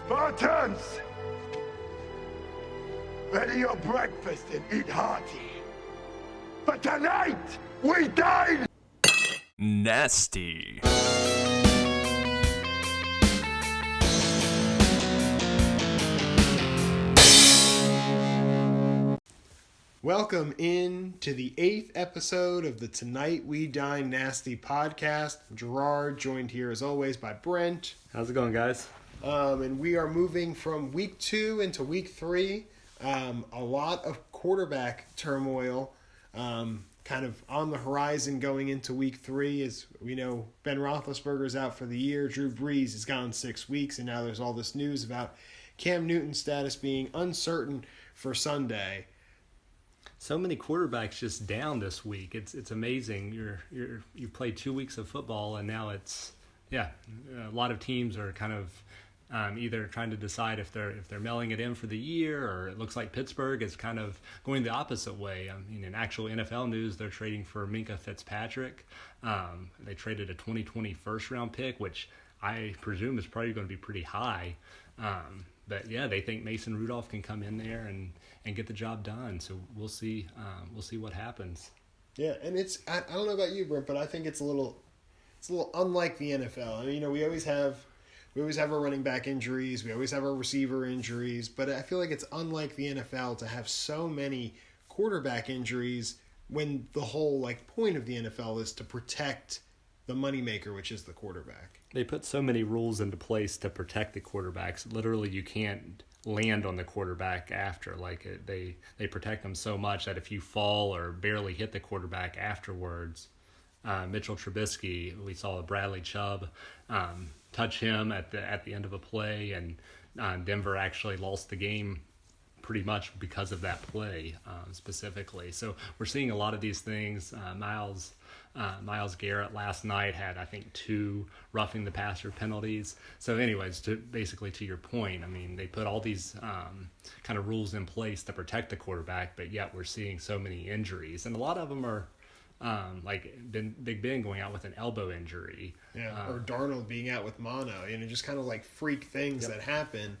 Spartans! Ready your breakfast and eat hearty. But tonight, we dine! Nasty. Welcome in to the 8th episode of the Tonight We Dyn Nasty podcast. I'm Gerard, joined here as always by Brent. How's it going, guys? And we are moving from week 2 into week 3. A lot of quarterback turmoil kind of on the horizon going into week 3. As we know, Ben Roethlisberger's out for the year. Drew Brees is gone 6 weeks, and now there's all this news about Cam Newton's status being uncertain for Sunday. So many quarterbacks just down this week. It's amazing. You played 2 weeks of football, and now a lot of teams are kind of either trying to decide if they're mailing it in for the year, or it looks like Pittsburgh is kind of going the opposite way. I mean, in actual NFL news, they're trading for Minkah Fitzpatrick. They traded a 2020 first round pick, which I presume is probably going to be pretty high. But yeah, they think Mason Rudolph can come in there and get the job done. So we'll see. We'll see what happens. Yeah, and I don't know about you, Brent, but I think it's a little unlike the NFL. I mean, we always have our running back injuries, we always have our receiver injuries, but I feel like it's unlike the NFL to have so many quarterback injuries when the whole point of the NFL is to protect the moneymaker, which is the quarterback. They put so many rules into place to protect the quarterbacks. Literally, you can't land on the quarterback after. They protect them so much that if you fall or barely hit the quarterback afterwards, Mitchell Trubisky, we saw Bradley Chubb touch him at the end of a play, and Denver actually lost the game pretty much because of that play specifically. So we're seeing a lot of these things. Myles Garrett last night had, I think, 2 roughing the passer penalties. So anyways, basically to your point, I mean, they put all these kind of rules in place to protect the quarterback, but yet we're seeing so many injuries. And a lot of them are Big Ben going out with an elbow injury. Yeah, or Darnold being out with mono. Just kind of freak things that happen.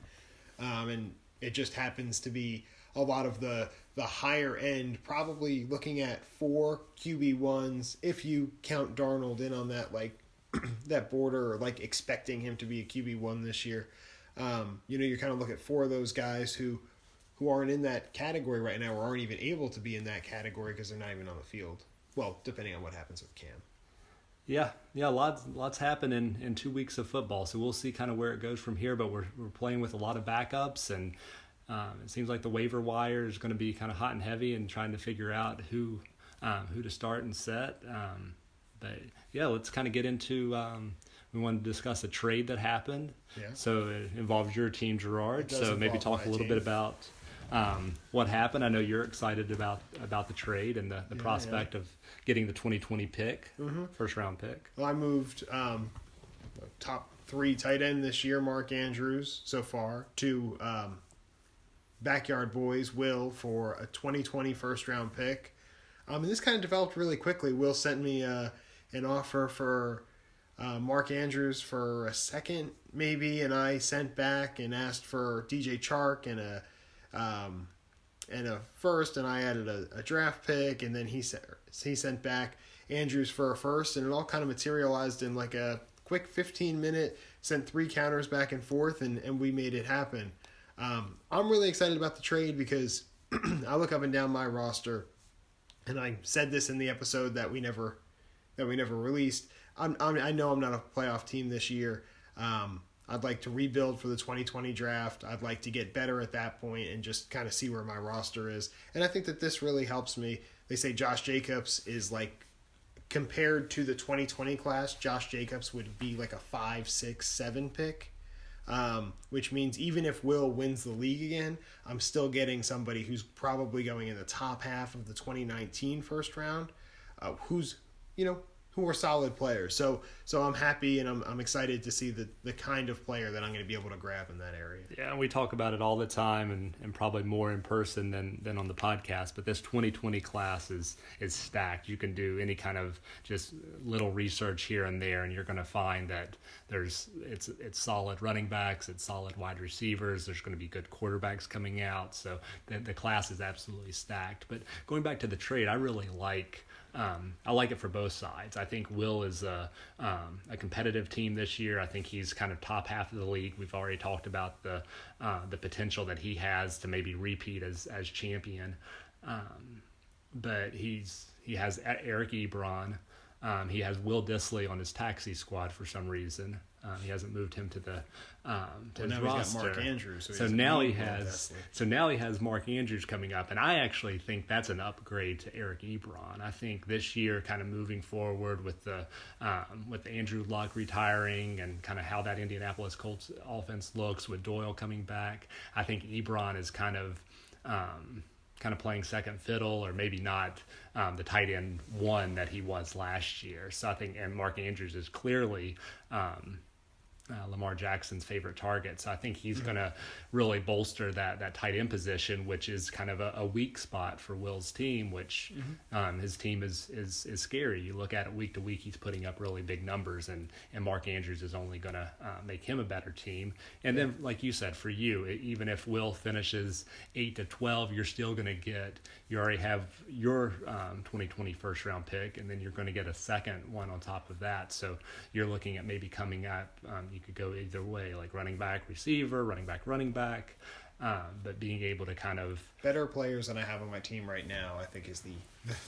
And it just happens to be a lot of the higher end, probably looking at 4 QB1s, if you count Darnold in on that, that border, or expecting him to be a QB1 this year. You're kind of looking at 4 of those guys who aren't in that category right now, or aren't even able to be in that category because they're not even on the field. Well, depending on what happens with Cam. Yeah, lots happen in 2 weeks of football, so we'll see kind of where it goes from here. But we're playing with a lot of backups, and it seems like the waiver wire is going to be kind of hot and heavy, and trying to figure out who to start and set. But yeah, let's kind of get into. We want to discuss a trade that happened. Yeah. So it involves your team, Gerard. So maybe talk a little bit about what happened. I know you're excited about the trade and the prospect of getting the 2020 pick, first round pick. Well, I moved top 3 tight end this year, Mark Andrews so far, to Backyard Boys, Will, for a 2020 first round pick. And this kind of developed really quickly. Will sent me an offer for Mark Andrews for a second, maybe, and I sent back and asked for DJ Chark and a first, and I added a draft pick, and then he sent back Andrews for a first, and it all kind of materialized in a quick 15-minute, sent 3 counters back and forth, and we made it happen. I'm really excited about the trade because I look up and down my roster, and I said this in the episode that we never released. I know I'm not a playoff team this year. I'd like to rebuild for the 2020 draft. I'd like to get better at that point and just kind of see where my roster is. And I think that this really helps me. They say Josh Jacobs is compared to the 2020 class, Josh Jacobs would be a 5, 6, 7 pick. Which means even if Will wins the league again, I'm still getting somebody who's probably going in the top half of the 2019 first round, who's who are solid players. So I'm happy and I'm excited to see the kind of player that I'm going to be able to grab in that area. Yeah, and we talk about it all the time, and probably more in person than on the podcast. But this 2020 class is stacked. You can do any kind of just little research here and there, and you're going to find that it's solid running backs, it's solid wide receivers. There's going to be good quarterbacks coming out. So the class is absolutely stacked. But going back to the trade, I really like. I like it for both sides. I think Will is a competitive team this year. I think he's kind of top half of the league. We've already talked about the potential that he has to maybe repeat as champion. But he has Eric Ebron. He has Will Dissly on his taxi squad for some reason. He hasn't moved him to the his now roster. He's got Mark Andrews. So now he has Mark Andrews coming up, and I actually think that's an upgrade to Eric Ebron. I think this year, kind of moving forward with Andrew Luck retiring and kind of how that Indianapolis Colts offense looks with Doyle coming back, I think Ebron is kind of playing second fiddle, or maybe not the tight end one that he was last year. So I think, and Mark Andrews is clearly Lamar Jackson's favorite target. So I think he's going to really bolster that tight end position, which is kind of a weak spot for Will's team, which his team is scary. You look at it week to week, he's putting up really big numbers, and Mark Andrews is only going to make him a better team. And then, like you said, for you, even if Will finishes 8-12, you're still going to you already have your 2020 first round pick, and then you're going to get a second one on top of that. So you're looking at maybe coming up, you could go either way, like running back, receiver, running back. But being able to kind of better players than I have on my team right now, I think, is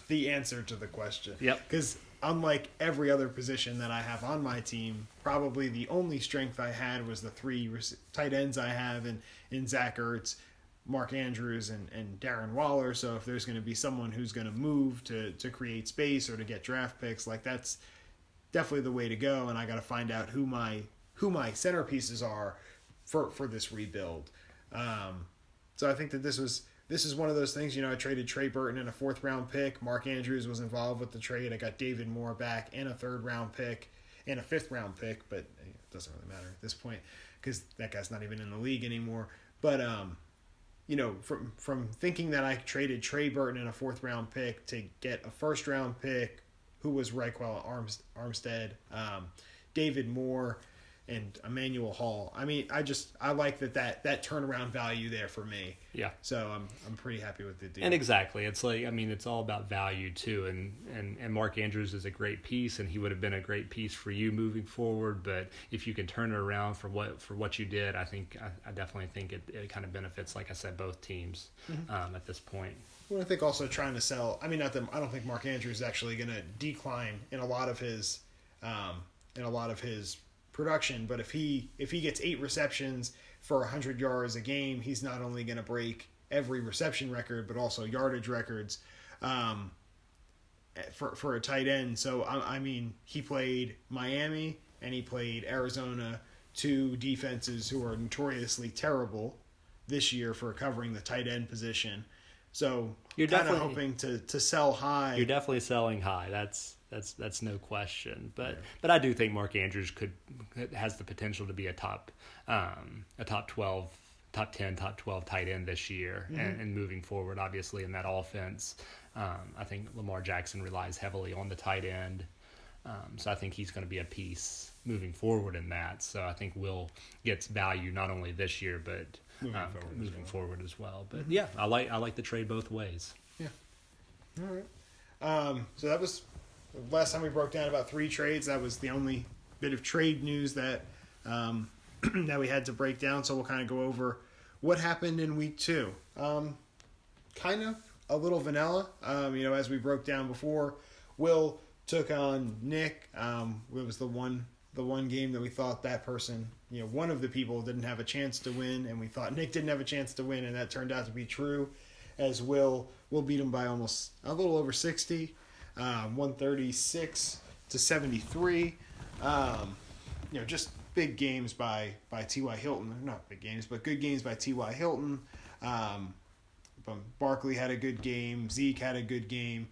the answer to the question. Yep. Because unlike every other position that I have on my team, probably the only strength I had was the three tight ends I have in Zach Ertz, Mark Andrews, and Darren Waller. So if there's going to be someone who's going to move to create space or to get draft picks, like, that's definitely the way to go. And I got to find out who my centerpieces are for this rebuild. So I think that this is one of those things. I traded Trey Burton in a 4th round pick. Mark Andrews was involved with the trade. I got David Moore back and a 3rd round pick and a 5th round pick, but it doesn't really matter at this point because that guy's not even in the league anymore. But from thinking that I traded Trey Burton in a 4th round pick to get a 1st round pick, who was Reichwell Armstead, David Moore, and Emmanuel Hall. I mean, I like that turnaround value there for me. Yeah. So I'm pretty happy with the deal. And exactly, it's like, I mean, it's all about value too. And Mark Andrews is a great piece, and he would have been a great piece for you moving forward. But if you can turn it around for what you did, I definitely think it kind of benefits, like I said, both teams at this point. Well, I think also trying to sell. I mean, I don't think Mark Andrews is actually going to decline in a lot of his production, but if he gets 8 receptions for 100 yards a game, he's not only going to break every reception record, but also yardage records for a tight end. So I mean, he played Miami and he played Arizona, 2 defenses who are notoriously terrible this year for covering the tight end position. So you're kind of hoping to sell high. You're definitely selling high. That's no question. But I do think Mark Andrews has the potential to be a top 12, top 10, top 12 tight end this year, and moving forward, obviously, in that offense. I think Lamar Jackson relies heavily on the tight end. So I think he's going to be a piece moving forward in that. So I think Will gets value not only this year, but moving forward as well. But yeah, I like the trade both ways. Yeah. All right. So that was last time we broke down about 3 trades. That was the only bit of trade news that that we had to break down. So we'll kind of go over what happened in week 2. Kind of a little vanilla. As we broke down before, Will took on Nick. It was the one game that we thought that person, one of the people didn't have a chance to win, and we thought Nick didn't have a chance to win, and that turned out to be true, as Will beat him by almost a little over 60, 136-73. Just big games by T.Y. Hilton. Not big games, but good games by T.Y. Hilton. Barkley had a good game. Zeke had a good game.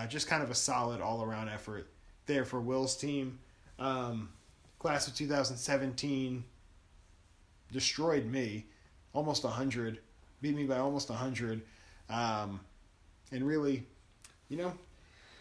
Just kind of a solid all-around effort there for Will's team. Class of 2017 destroyed me, almost 100, beat me by almost 100, and really,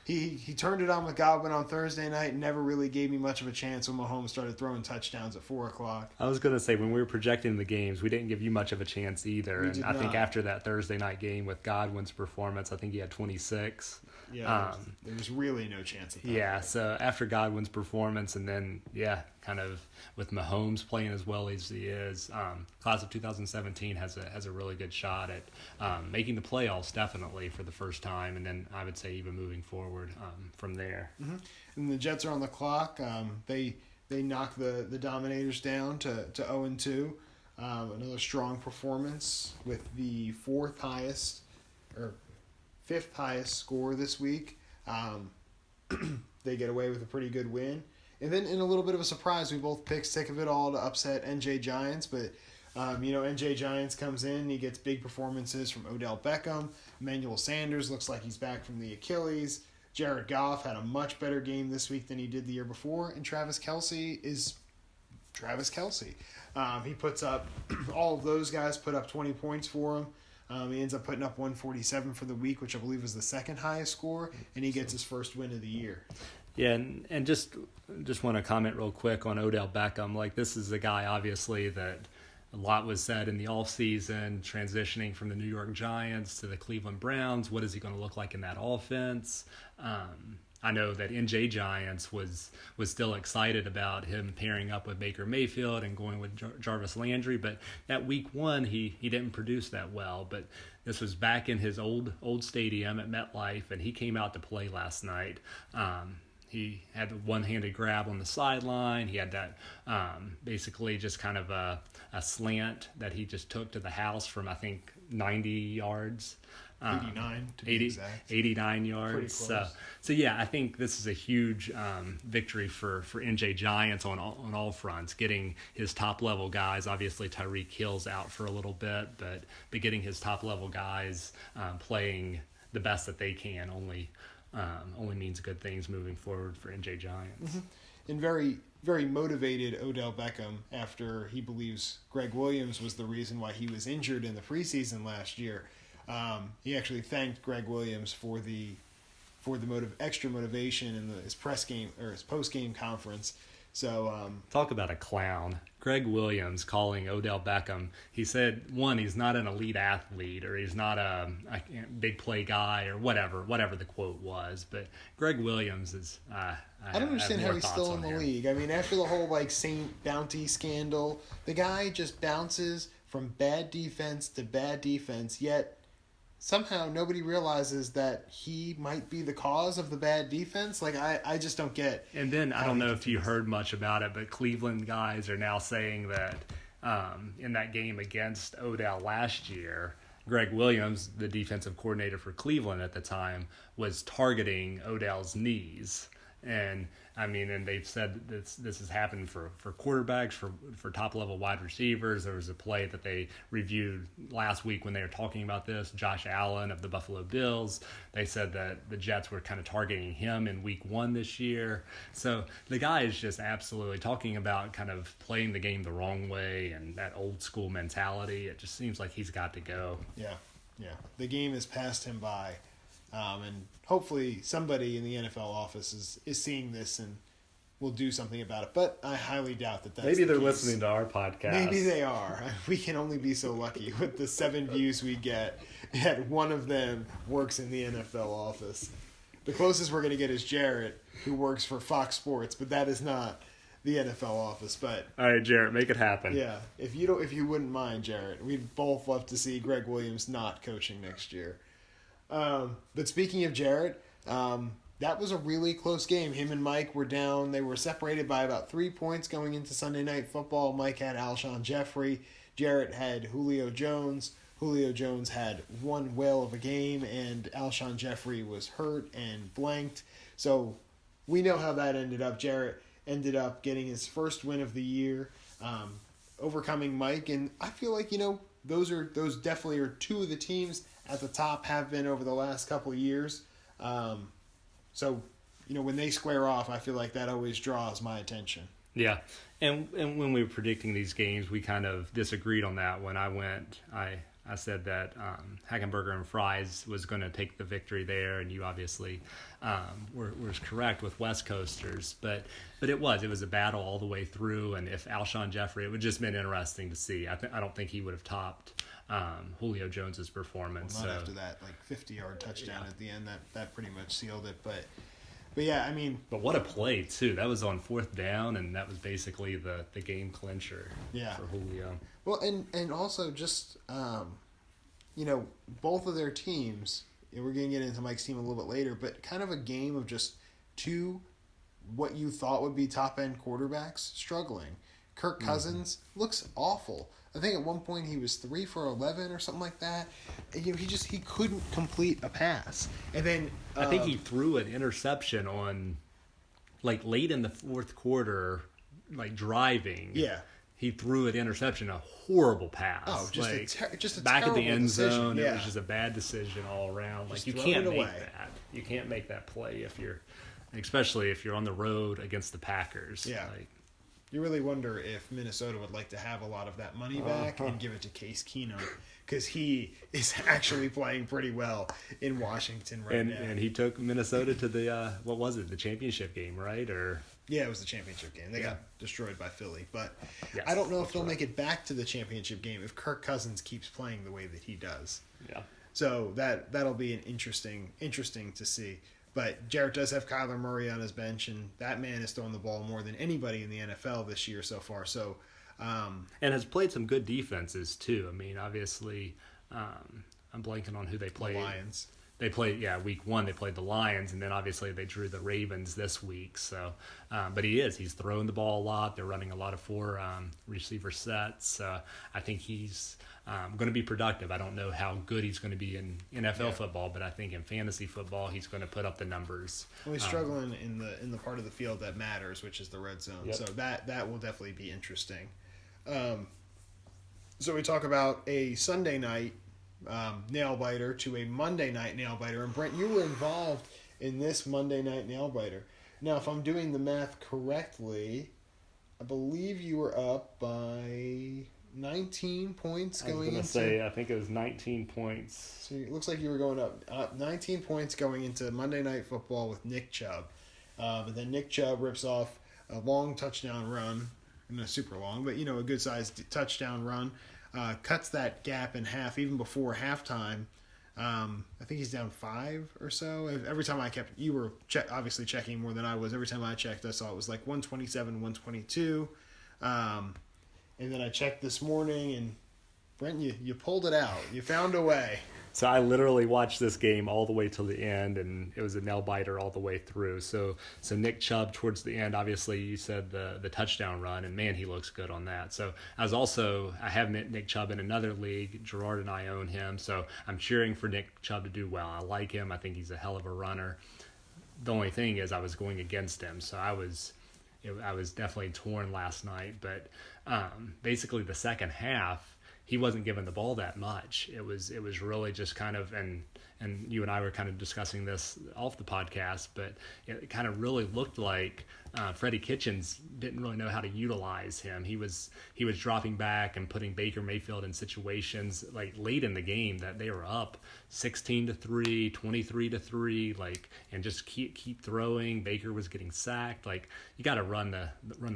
he turned it on with Godwin on Thursday night and never really gave me much of a chance when Mahomes started throwing touchdowns at 4 o'clock. I was going to say, when we were projecting the games, we didn't give you much of a chance either. We And did I think not. after that Thursday night game with Godwin's performance, I think he had 26. Yeah, there was really no chance of that. Yeah, so after Godwin's performance, and then, kind of with Mahomes playing as well as he is, class of 2017 has a really good shot at making the playoffs, definitely, for the first time, and then I would say even moving forward from there. Mm-hmm. And the Jets are on the clock. They knock the Dominators down to 0-2. Another strong performance with the fifth highest score this week. They get away with a pretty good win. And then in a little bit of a surprise, we both picked Sick of It All to upset NJ Giants. But, NJ Giants comes in. He gets big performances from Odell Beckham. Emmanuel Sanders looks like he's back from the Achilles. Jared Goff had a much better game this week than he did the year before. And Travis Kelce is Travis Kelce. He puts up, all of those guys put up 20 points for him. He ends up putting up 147 for the week, which I believe was the second highest score, and he gets his first win of the year. Yeah, and just want to comment real quick on Odell Beckham. Like, this is a guy, obviously, that a lot was said in the offseason, transitioning from the New York Giants to the Cleveland Browns. What is he going to look like in that offense? I know that NJ Giants was still excited about him pairing up with Baker Mayfield and going with Jarvis Landry, but that week one he didn't produce that well. But this was back in his old stadium at MetLife, and he came out to play last night. He had a one-handed grab on the sideline. He had that basically just kind of a slant that he just took to the house from, I think, 90 yards. 89 to be exact. 89 yards. So yeah, I think this is a huge victory for NJ Giants on all fronts. Getting his top level guys, obviously Tyreek Hill's out for a little bit, but getting his top level guys playing the best that they can only means good things moving forward for NJ Giants. Mm-hmm. And very, very motivated Odell Beckham after he believes Greg Williams was the reason why he was injured in the preseason last year. He actually thanked Greg Williams for the extra motivation in his press game or his post game conference. So talk about a clown. Greg Williams calling Odell Beckham. He said, one, he's not an elite athlete, or he's not a big play guy, or whatever the quote was. But Greg Williams is. I don't understand how he's still in the him. league. I mean, after the whole Saint Bounty scandal, the guy just bounces from bad defense to bad defense. Yet somehow nobody realizes that he might be the cause of the bad defense. I just don't get. And then I don't know if you heard much about it, but Cleveland guys are now saying that in that game against Odell last year, Greg Williams, the defensive coordinator for Cleveland at the time, was targeting Odell's knees. And and they've said this has happened for quarterbacks, for top-level wide receivers. There was a play that they reviewed last week when they were talking about this, Josh Allen of the Buffalo Bills. They said that the Jets were kind of targeting him in week one this year. So the guy is just absolutely talking about kind of playing the game the wrong way and that old-school mentality. It just seems like he's got to go. Yeah. The game has passed him by. And hopefully somebody in the NFL office is seeing this and will do something about it. But I highly doubt that that's Maybe they're the case. listening to our podcast. Maybe they are. We can only be so lucky with the 7 views we get. Yet one of them works in the NFL office. The closest we're going to get is Jarrett, who works for Fox Sports, but that is not the NFL office. But all right, Jarrett, make it happen. yeah, if you wouldn't mind, Jarrett, we'd both love to see Greg Williams not coaching next year. But speaking of Jarrett, that was a really close game. Him and Mike were down. They were separated by about 3 points going into Sunday Night Football. Mike had Alshon Jeffrey. Jarrett had Julio Jones. Julio Jones had one whale of a game, and Alshon Jeffrey was hurt and blanked. So we know how that ended up. Jarrett ended up getting his first win of the year, overcoming Mike. And I feel like, those definitely are two of the teams at the top, have been over the last couple of years. So when they square off, I feel like that always draws my attention. Yeah, and when we were predicting these games, we kind of disagreed on that. When I said that Hackenberger and Fries was going to take the victory there, and you obviously were correct with West Coasters. But it was a battle all the way through, and if Alshon Jeffrey, it would just been interesting to see. I don't think he would have topped Julio Jones's performance. Well, not after that 50-yard touchdown at the end. That pretty much sealed it. But yeah, I mean... But what a play, too. That was on 4th down, and that was basically the game clincher for Julio. Well, and also just, both of their teams, and we're going to get into Mike's team a little bit later, but kind of a game of just two what you thought would be top-end quarterbacks struggling. Kirk Cousins looks awful. I think at one point he was 3 for 11 or something like that. He couldn't complete a pass. And then I think he threw an interception on late in the 4th quarter, driving. Yeah. He threw an interception, a horrible pass. Oh, just a back at the end decision. zone. Yeah. It was just a bad decision all around. Just you can't make that. You can't make that play especially if you're on the road against the Packers. Yeah. You really wonder if Minnesota would like to have a lot of that money back and give it to Case Keenum, because he is actually playing pretty well in Washington now. And he took Minnesota to the what was it, the championship game, right? Yeah, it was the championship game. They got destroyed by Philly, but yes, I don't know if they'll make it back to the championship game if Kirk Cousins keeps playing the way that he does. Yeah. So that'll be an interesting to see. But Jarrett does have Kyler Murray on his bench, and that man is throwing the ball more than anybody in the NFL this year so far. So, and has played some good defenses too. I mean, obviously, I'm blanking on who they played. The Lions. They played, week 1 they played the Lions, and then obviously they drew the Ravens this week. So, but he's throwing the ball a lot. They're running a lot of 4 receiver sets. I think he's going to be productive. I don't know how good he's going to be in NFL football, but I think in fantasy football he's going to put up the numbers. Well, he's struggling in the part of the field that matters, which is the red zone. Yep. So that will definitely be interesting. So we talk about a Sunday night nail biter to a Monday night nail biter, and Brent, you were involved in this Monday night nail biter. Now, if I'm doing the math correctly, I believe you were up by 19 points going into... I think it was 19 points. So it looks like you were going up 19 points going into Monday Night Football with Nick Chubb. And then Nick Chubb rips off a long touchdown run, not super long, but a good-sized touchdown run, cuts that gap in half even before halftime. I think he's down 5 or so. Every time you were obviously checking more than I was. Every time I checked, I saw it was 127, 122. And then I checked this morning, and Brent, you pulled it out. You found a way. So I literally watched this game all the way till the end, and it was a nail biter all the way through. So Nick Chubb towards the end, obviously you said the touchdown run, and man, he looks good on that. So I have Nick Chubb in another league. Gerard and I own him, so I'm cheering for Nick Chubb to do well. I like him. I think he's a hell of a runner. The only thing is I was going against him, so I was definitely torn last night. But basically the second half, he wasn't given the ball that much. It was really just kind of, and you and I were kind of discussing this off the podcast, but it kind of really looked like Freddie Kitchens didn't really know how to utilize him. He was dropping back and putting Baker Mayfield in situations late in the game that they were up 16-3, 23-3, and just keep throwing. Baker was getting sacked. You got to run the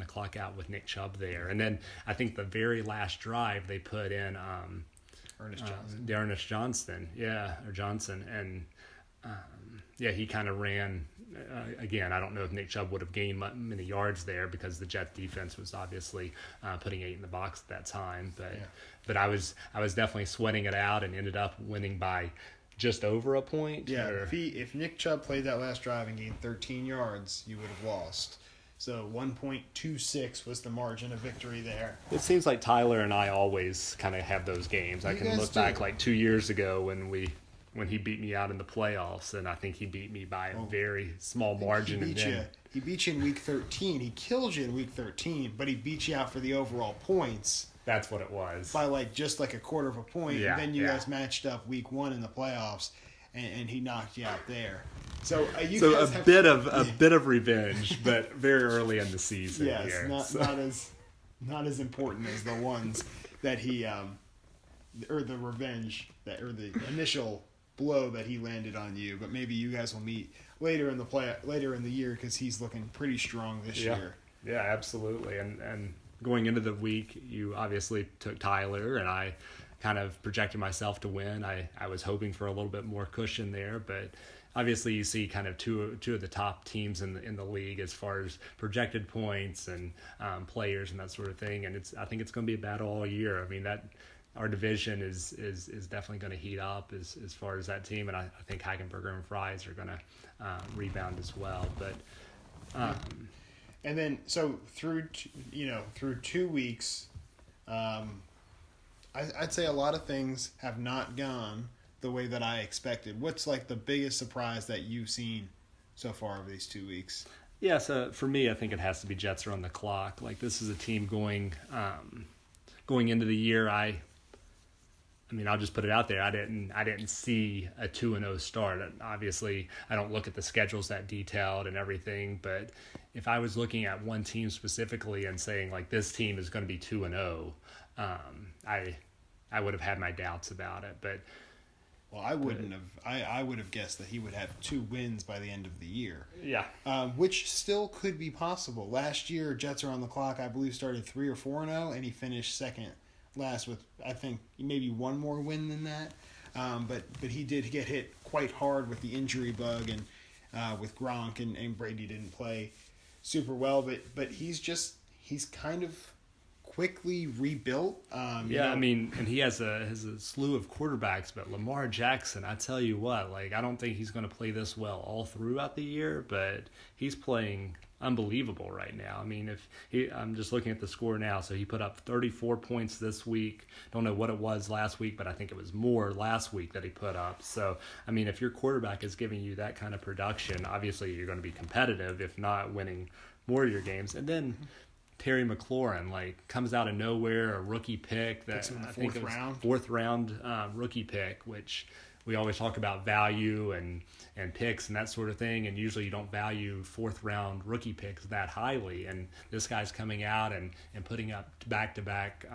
clock out with Nick Chubb there. And then I think the very last drive they put in Ernest Johnson, Johnson, and he kind of ran. Again, I don't know if Nick Chubb would have gained many yards there because the Jets defense was obviously putting 8 in the box at that time. But I was definitely sweating it out and ended up winning by just over a point. Yeah, if Nick Chubb played that last drive and gained 13 yards, you would have lost. So 1.26 was the margin of victory there. It seems like Tyler and I always kind of have those games. I can look back 2 years ago when he beat me out in the playoffs, and I think he beat me by a very small margin. He beat you in week 13. He killed you in week 13, but he beat you out for the overall points. That's what it was. By just a quarter of a point. Yeah, and then you guys matched up week 1 in the playoffs. and he knocked you out there. So you So guys a have, bit of revenge, but very early in the season. yes, here. not as important as the ones that he or the revenge that or the initial blow that he landed on you. But maybe you guys will meet later in the year because he's looking pretty strong this year. Yeah, absolutely. And going into the week, you obviously took Tyler, and I kind of projected myself to win. I was hoping for a little bit more cushion there, but obviously you see kind of two of the top teams in the league as far as projected points and players and that sort of thing. And I think it's going to be a battle all year. I mean, that our division is definitely going to heat up as far as that team, and I think Hagenberger and Fries are going to rebound as well. But and then so through 2 weeks, I'd say a lot of things have not gone the way that I expected. What's like the biggest surprise that you've seen so far over these 2 weeks? Yeah, so for me, I think it has to be Jets are on the clock. Like, this is a team going into the year. I mean, I'll just put it out there. I didn't see a 2-0 start. Obviously, I don't look at the schedules that detailed and everything. But if I was looking at one team specifically and saying like this team is going to be 2-0, I would have had my doubts about it. But well, I wouldn't have. I would have guessed that he would have 2 wins by the end of the year. Yeah, which still could be possible. Last year, Jets are on the clock. I believe started 3 or 4-0, and he finished second last with I think maybe one more win than that. But he did get hit quite hard with the injury bug, and with Gronk and Brady didn't play super well. But he's kind of quickly rebuilt. I mean, and he has a slew of quarterbacks, but Lamar Jackson, I tell you what, like, I don't think he's going to play this well all throughout the year, but he's playing unbelievable right now. I mean, I'm just looking at the score now, so he put up 34 points this week. Don't know what it was last week, but I think it was more last week that he put up. So, I mean, if your quarterback is giving you that kind of production, obviously you're going to be competitive, if not winning more of your games. And then Terry McLaurin, like, comes out of nowhere, a rookie pick that I think it was fourth round rookie pick, which we always talk about value and picks and that sort of thing, and usually you don't value fourth round rookie picks that highly. And this guy's coming out and putting up back-to-back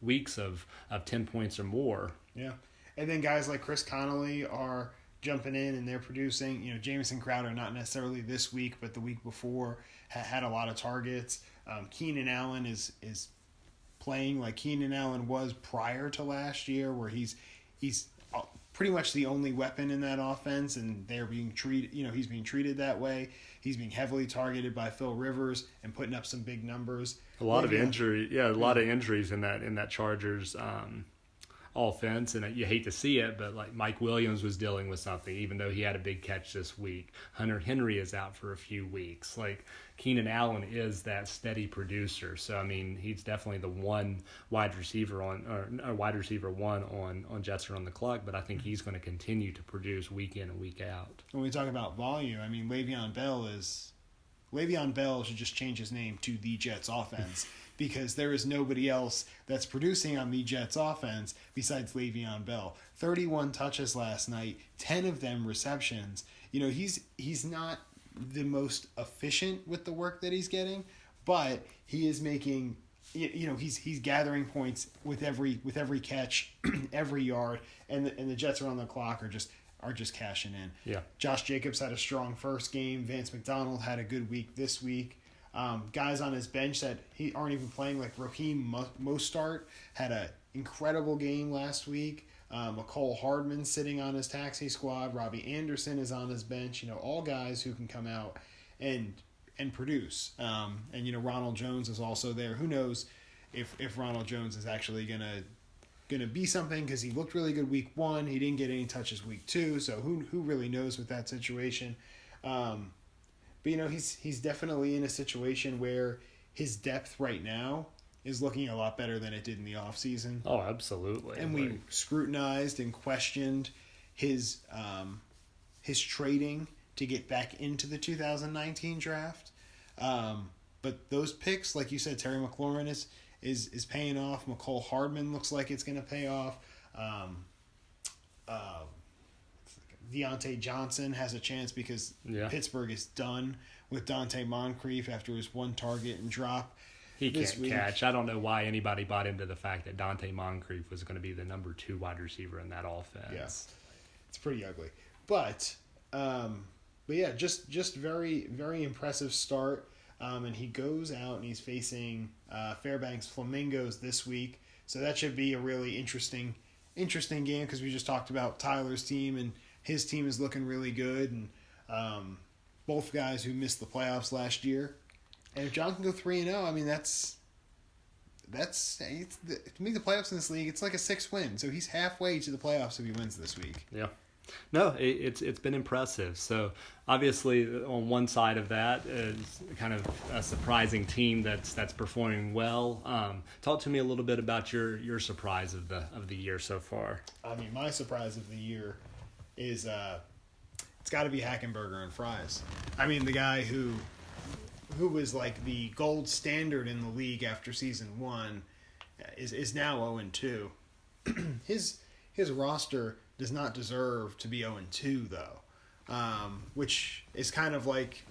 weeks of 10 points or more. Yeah, and then guys like Chris Connolly are jumping in and they're producing. You know, Jamison Crowder, not necessarily this week, but the week before had a lot of targets. Keenan Allen is playing like Keenan Allen was prior to last year, where he's pretty much the only weapon in that offense, and they're being treated. You know, he's being treated that way. He's being heavily targeted by Phil Rivers and putting up some big numbers. A lot of injuries in that Chargers offense, and you hate to see it, but like Mike Williams was dealing with something, even though he had a big catch this week. Hunter Henry is out for a few weeks. Like, Keenan Allen is that steady producer, so I mean, he's definitely the wide receiver one on Jets are on the clock. But I think he's going to continue to produce week in and week out. When we talk about volume, I mean, Le'Veon Bell should just change his name to the Jets offense. Because there is nobody else that's producing on the Jets offense besides Le'Veon Bell. 31 touches last night, 10 of them receptions. You know, he's not the most efficient with the work that he's getting, but he is making, you know, he's gathering points with every catch, every yard, and the Jets are on the clock are just cashing in. Yeah. Josh Jacobs had a strong first game. Vance McDonald had a good week this week. Guys on his bench that aren't even playing, like Raheem Mostart had an incredible game last week. McCole Hardman sitting on his taxi squad. Robbie Anderson is on his bench. You know, all guys who can come out and produce. And you know, Ronald Jones is also there. Who knows if Ronald Jones is actually gonna be something, because he looked really good week 1. He didn't get any touches week 2. So who really knows with that situation. But, you know, he's definitely in a situation where his depth right now is looking a lot better than it did in the offseason. Oh, absolutely. And we scrutinized and questioned his trading to get back into the 2019 draft. But those picks, like you said, Terry McLaurin is paying off. McCole Hardman looks like it's going to pay off. Deontay Johnson has a chance because Pittsburgh is done with Dante Moncrief after his one target and drop. He can't catch. I don't know why anybody bought into the fact that Dante Moncrief was going to be the number 2 wide receiver in that offense. Yes, it's pretty ugly. But yeah, just very, very impressive start. And he goes out and he's facing Fairbanks Flamingos this week. So that should be a really interesting game because we just talked about Tyler's team and his team is looking really good. And both guys who missed the playoffs last year. And if John can go 3-0, I mean, to me, the playoffs in this league, it's like a 6 win. So he's halfway to the playoffs if he wins this week. Yeah. No, it's been impressive. So obviously on one side of that is kind of a surprising team that's performing well. Talk to me a little bit about your surprise of the year so far. I mean, my surprise of the year is it's got to be Hackenberger and Fries. I mean, the guy who was like the gold standard in the league after season 1 is now 0-2. His roster does not deserve to be 0-2 though, which is kind of like,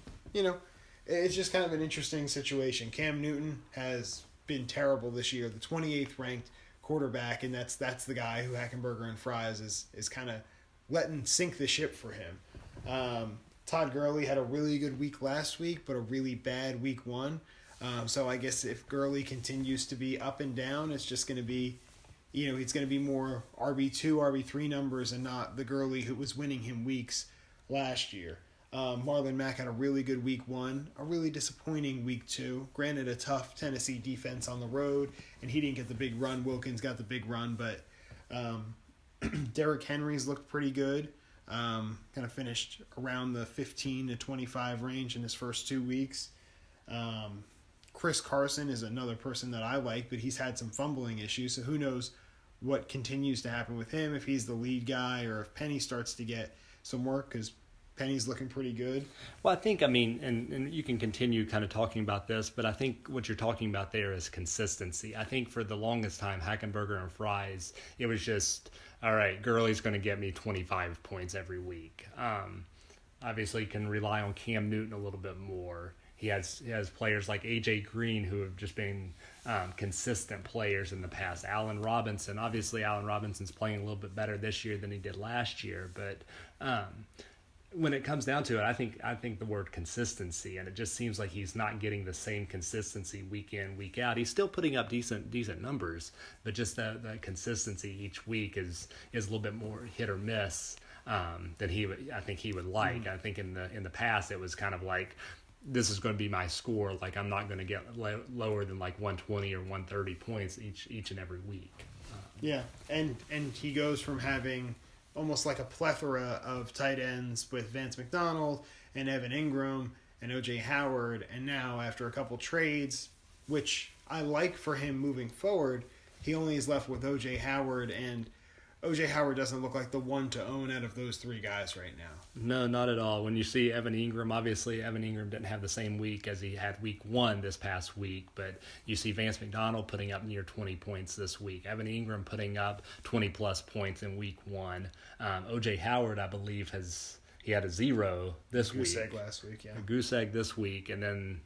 it's just kind of an interesting situation. Cam Newton has been terrible this year, the 28th ranked quarterback, and that's the guy who Hackenberger and Fries is kind of letting sink the ship for him. Todd Gurley had a really good week last week, but a really bad week 1. So I guess if Gurley continues to be up and down, it's just going to be, it's going to be more RB2, RB3 numbers and not the Gurley who was winning him weeks last year. Marlon Mack had a really good week 1, a really disappointing week 2. Granted, a tough Tennessee defense on the road, and he didn't get the big run. Wilkins got the big run, but Derrick Henry's looked pretty good. Kind of finished around the 15 to 25 range in his first 2 weeks. Chris Carson is another person that I like, but he's had some fumbling issues, so who knows what continues to happen with him, if he's the lead guy or if Penny starts to get some work, because Penny's looking pretty good. Well, I think, and you can continue kind of talking about this, but I think what you're talking about there is consistency. I think for the longest time, Hackenberger and Fries, it was just, all right, Gurley's going to get me 25 points every week. Obviously, you can rely on Cam Newton a little bit more. He has players like A.J. Green who have just been consistent players in the past. Allen Robinson, obviously Allen Robinson's playing a little bit better this year than he did last year, but when it comes down to it, I think the word consistency, and it just seems like he's not getting the same consistency week in, week out. He's still putting up decent numbers, but just that consistency each week is a little bit more hit or miss than I think he would like. I think in the past it was kind of like, this is going to be my score. Like, I'm not going to get lower than like 120 or 130 points each and every week. Yeah, and he goes from having almost like a plethora of tight ends with Vance McDonald and Evan Ingram and O.J. Howard, and now after a couple trades, which I like for him moving forward, he only is left with O.J. Howard, and O.J. Howard doesn't look like the one to own out of those 3 guys right now. No, not at all. When you see Evan Ingram, obviously Evan Ingram didn't have the same week as he had week 1 this past week, but you see Vance McDonald putting up near 20 points this week. Evan Ingram putting up 20-plus points in week 1. O.J. Howard, I believe, he had a 0 this week. Goose egg last week, yeah. A goose egg this week, and then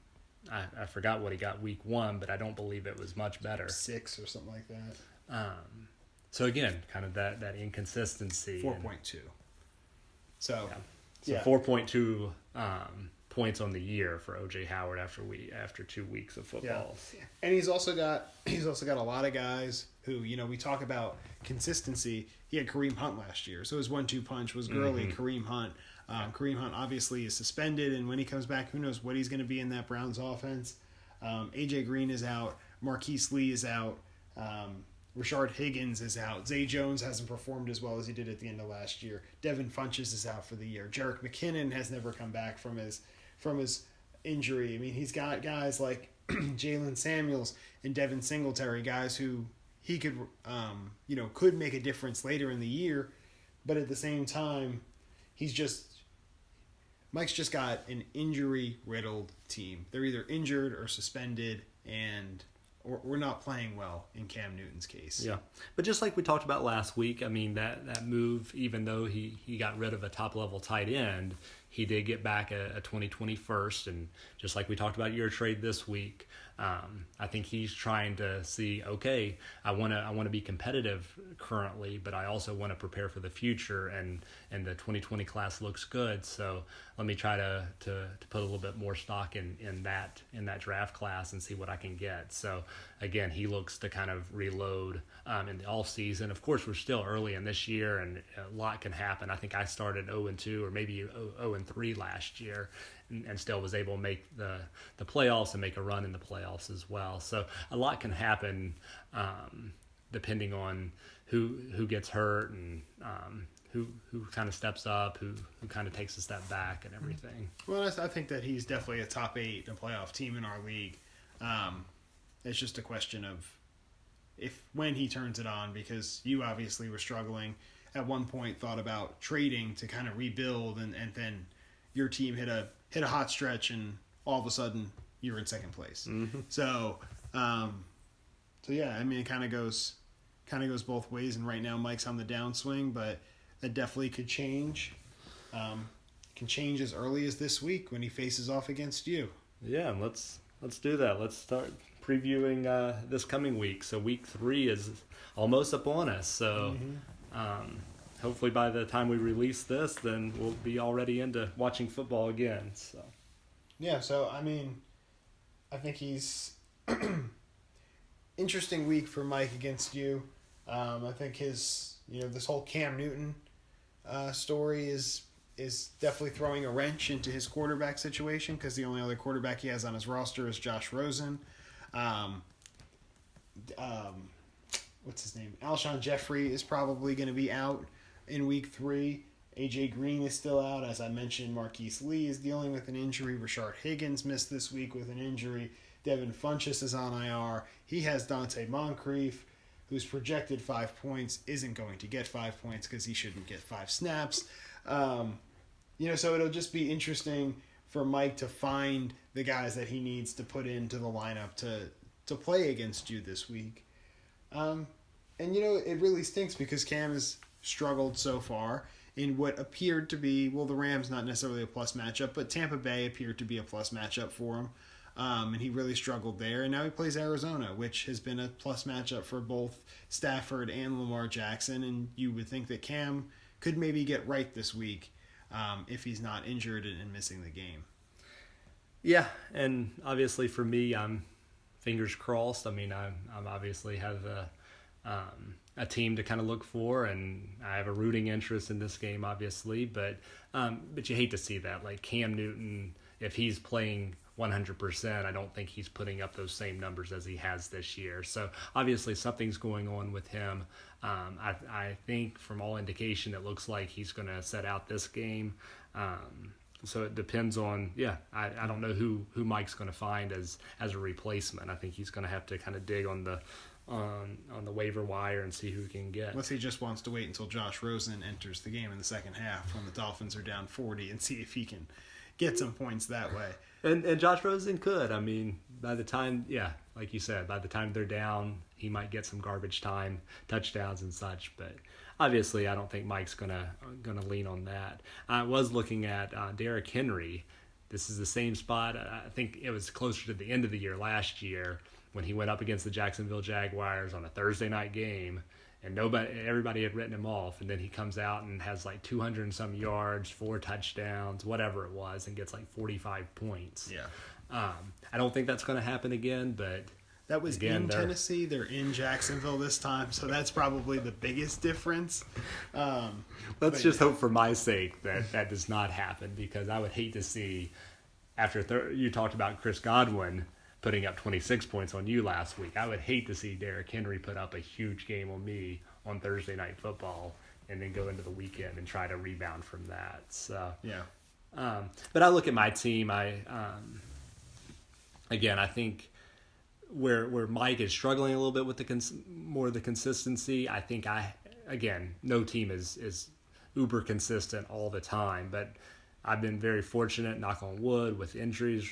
I forgot what he got week 1, but I don't believe it was much better. 6 or something like that. So again, kind of that inconsistency. 4.2. So, yeah. So 4.2 points on the year for O.J. Howard after 2 weeks of football. Yeah. And he's also got a lot of guys who, we talk about consistency. He had Kareem Hunt last year, so his 1-2 punch was Gurley, Kareem Hunt. Kareem Hunt obviously is suspended, and when he comes back, who knows what he's going to be in that Browns offense. A.J. Green is out. Marquise Lee is out. Rashard Higgins is out. Zay Jones hasn't performed as well as he did at the end of last year. Devin Funchess is out for the year. Jerick McKinnon has never come back from his injury. I mean, he's got guys like Jalen Samuels and Devin Singletary, guys who he could make a difference later in the year, but at the same time, Mike's just got an injury-riddled team. They're either injured or suspended, and we're not playing well in Cam Newton's case. Yeah, but just like we talked about last week, I mean, that move, even though he got rid of a top-level tight end, he did get back a 2020 first, and just like we talked about your trade this week, I think he's trying to see, okay, I want to be competitive currently, but I also want to prepare for the future, and the 2020 class looks good, so let me try to put a little bit more stock in that draft class and see what I can get. So again, he looks to kind of reload in the off season. Of course, we're still early in this year, and a lot can happen. I think I started 0-2 or maybe 0-3 last year, and still was able to make the playoffs and make a run in the playoffs as well. So a lot can happen depending on who gets hurt and who kind of steps up, who kind of takes a step back and everything. Well, I think that he's definitely a top 8 and playoff team in our league. It's just a question of when he turns it on, because you obviously were struggling at one point, thought about trading to kind of rebuild, and then your team hit a hot stretch, and all of a sudden you're in second place. Mm-hmm. So yeah, I mean, it kind of goes both ways, and right now Mike's on the downswing, but that definitely could change. Can change as early as this week when he faces off against you. Yeah, let's do that. Let's start previewing this coming week. So week 3 is almost upon us. So hopefully by the time we release this, then we'll be already into watching football again. So yeah, so I mean, I think he's interesting week for Mike against you. I think his, this whole Cam Newton story is definitely throwing a wrench into his quarterback situation, because the only other quarterback he has on his roster is Josh Rosen. What's his name? Alshon Jeffrey is probably going to be out in week 3. AJ Green is still out. As I mentioned, Marquise Lee is dealing with an injury. Rashard Higgins missed this week with an injury. Devin Funchess is on IR. He has Dante Moncrief, who's projected 5 points, isn't going to get 5 points because he shouldn't get 5 snaps. So it'll just be interesting for Mike to find the guys that he needs to put into the lineup to play against you this week. It really stinks because Cam has struggled so far in what appeared to be, well, the Rams not necessarily a plus matchup, but Tampa Bay appeared to be a plus matchup for him. And he really struggled there. And now he plays Arizona, which has been a plus matchup for both Stafford and Lamar Jackson. And you would think that Cam could maybe get right this week if he's not injured and missing the game. Yeah, and obviously for me, I'm fingers crossed. I mean, I obviously have a team to kind of look for, and I have a rooting interest in this game, obviously. But you hate to see that. Like Cam Newton, if he's playing 100%, I don't think he's putting up those same numbers as he has this year. So obviously something's going on with him. I think from all indication, it looks like he's going to set out this game. So it depends on, I don't know who Mike's going to find as a replacement. I think he's going to have to kind of dig on the waiver wire and see who he can get. Unless he just wants to wait until Josh Rosen enters the game in the second half when the Dolphins are down 40 and see if he can get some points that way. And Josh Rosen could. I mean, by the time, like you said, by the time they're down, he might get some garbage time, touchdowns and such. But obviously, I don't think Mike's gonna lean on that. I was looking at Derrick Henry. This is the same spot. I think it was closer to the end of the year last year when he went up against the Jacksonville Jaguars on a Thursday night game. And everybody had written him off, and then he comes out and has like 200 and some yards, 4 touchdowns, whatever it was, and gets like 45 points. Yeah. I don't think that's going to happen again, but that was again, in Tennessee. They're in Jacksonville this time, so that's probably the biggest difference. Let's just hope for my sake that does not happen, because I would hate to see, after you talked about Chris Godwin putting up 26 points on you last week, I would hate to see Derrick Henry put up a huge game on me on Thursday Night Football and then go into the weekend and try to rebound from that. So yeah. But I look at my team. I think where Mike is struggling a little bit with the consistency. I think no team is uber consistent all the time, but I've been very fortunate, knock on wood, with injuries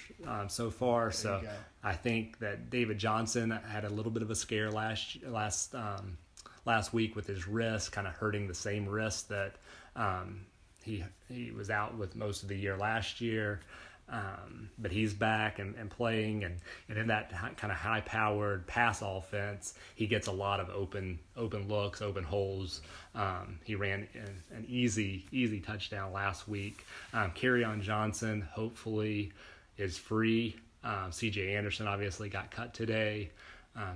so far. So I think that David Johnson had a little bit of a scare last week with his wrist, kind of hurting the same wrist that he was out with most of the year last year. But he's back and playing, and in that kind of high-powered pass offense, he gets a lot of open looks, open holes. He ran an easy touchdown last week. Kerryon Johnson hopefully is free. C.J. Anderson obviously got cut today,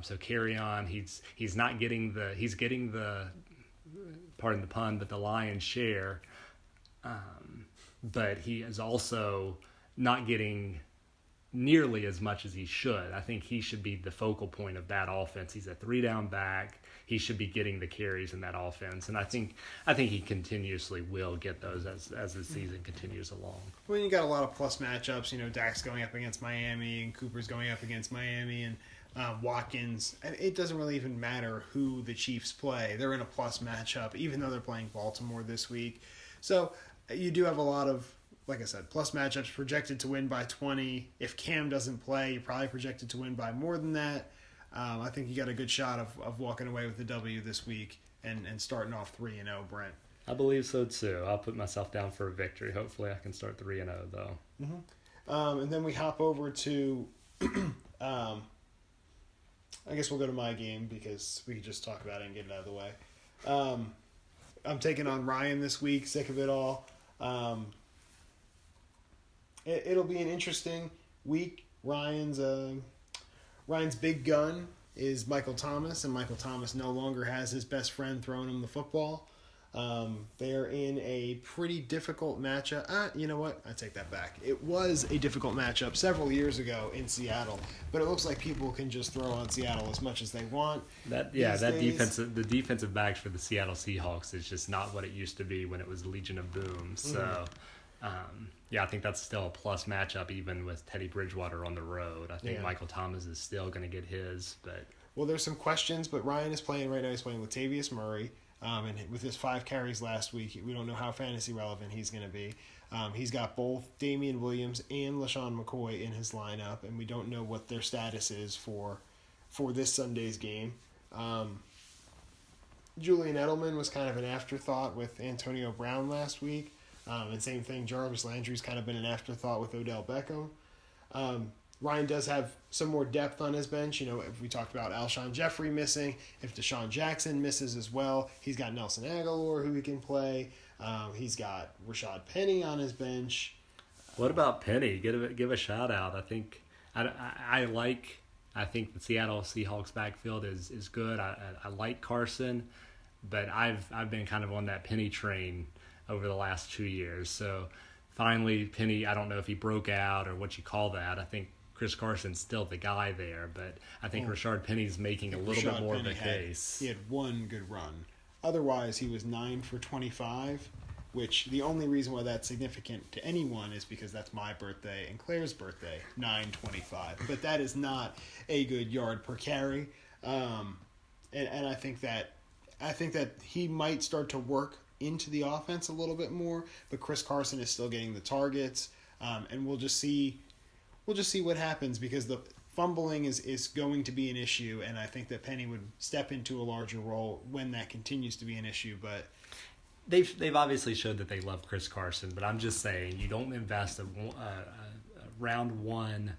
so Kerryon, he's getting the pardon the pun, but the lion's share. But he is also not getting nearly as much as he should. I think he should be the focal point of that offense. He's a 3-down back. He should be getting the carries in that offense, and I think he continuously will get those as the season continues along. Well, you got a lot of plus matchups. You know, Dak's going up against Miami, and Cooper's going up against Miami, and Watkins. It doesn't really even matter who the Chiefs play. They're in a plus matchup, even though they're playing Baltimore this week. So you do have a lot of, like I said, plus matchups, projected to win by 20. If Cam doesn't play, you're probably projected to win by more than that. I think you got a good shot of walking away with the W this week and starting off 3-0, Brent. I believe so too. I'll put myself down for a victory. Hopefully I can start 3-0 though. Mm-hmm. And then we hop over to, I guess we'll go to my game because we can just talk about it and get it out of the way. I'm taking on Ryan this week, sick of it all. It'll be an interesting week. Ryan's big gun is Michael Thomas, and Michael Thomas no longer has his best friend throwing him the football. They're in a pretty difficult matchup. You know what? I take that back. It was a difficult matchup several years ago in Seattle, but it looks like people can just throw on Seattle as much as they want. The defensive backs for the Seattle Seahawks is just not what it used to be when it was Legion of Boom. So. I think that's still a plus matchup, even with Teddy Bridgewater on the road. I think Michael Thomas is still going to get his. But there's some questions, but Ryan is playing right now. He's playing Latavius Murray, and with his 5 carries last week, we don't know how fantasy relevant he's going to be. He's got both Damian Williams and LaShawn McCoy in his lineup, and we don't know what their status is for this Sunday's game. Julian Edelman was kind of an afterthought with Antonio Brown last week. And same thing, Jarvis Landry's kind of been an afterthought with Odell Beckham. Ryan does have some more depth on his bench. You know, if we talked about Alshon Jeffrey missing, if Deshaun Jackson misses as well, he's got Nelson Aguilar who he can play. He's got Rashad Penny on his bench. What about Penny? Give a shout out. I think I think the Seattle Seahawks backfield is good. I like Carson, but I've been kind of on that Penny train over the last 2 years. So finally, Penny, I don't know if he broke out or what you call that. I think Chris Carson's still the guy there, but I think Rashard Penny's making a little bit more of a case. He had one good run. Otherwise, he was 9 for 25, which the only reason why that's significant to anyone is because that's my birthday and Claire's birthday, 9/25. But that is not a good yard per carry. And I think that he might start to work into the offense a little bit more, but Chris Carson is still getting the targets, and we'll just see what happens, because the fumbling is going to be an issue, and I think that Penny would step into a larger role when that continues to be an issue. But they've obviously showed that they love Chris Carson, but I'm just saying, you don't invest a round 1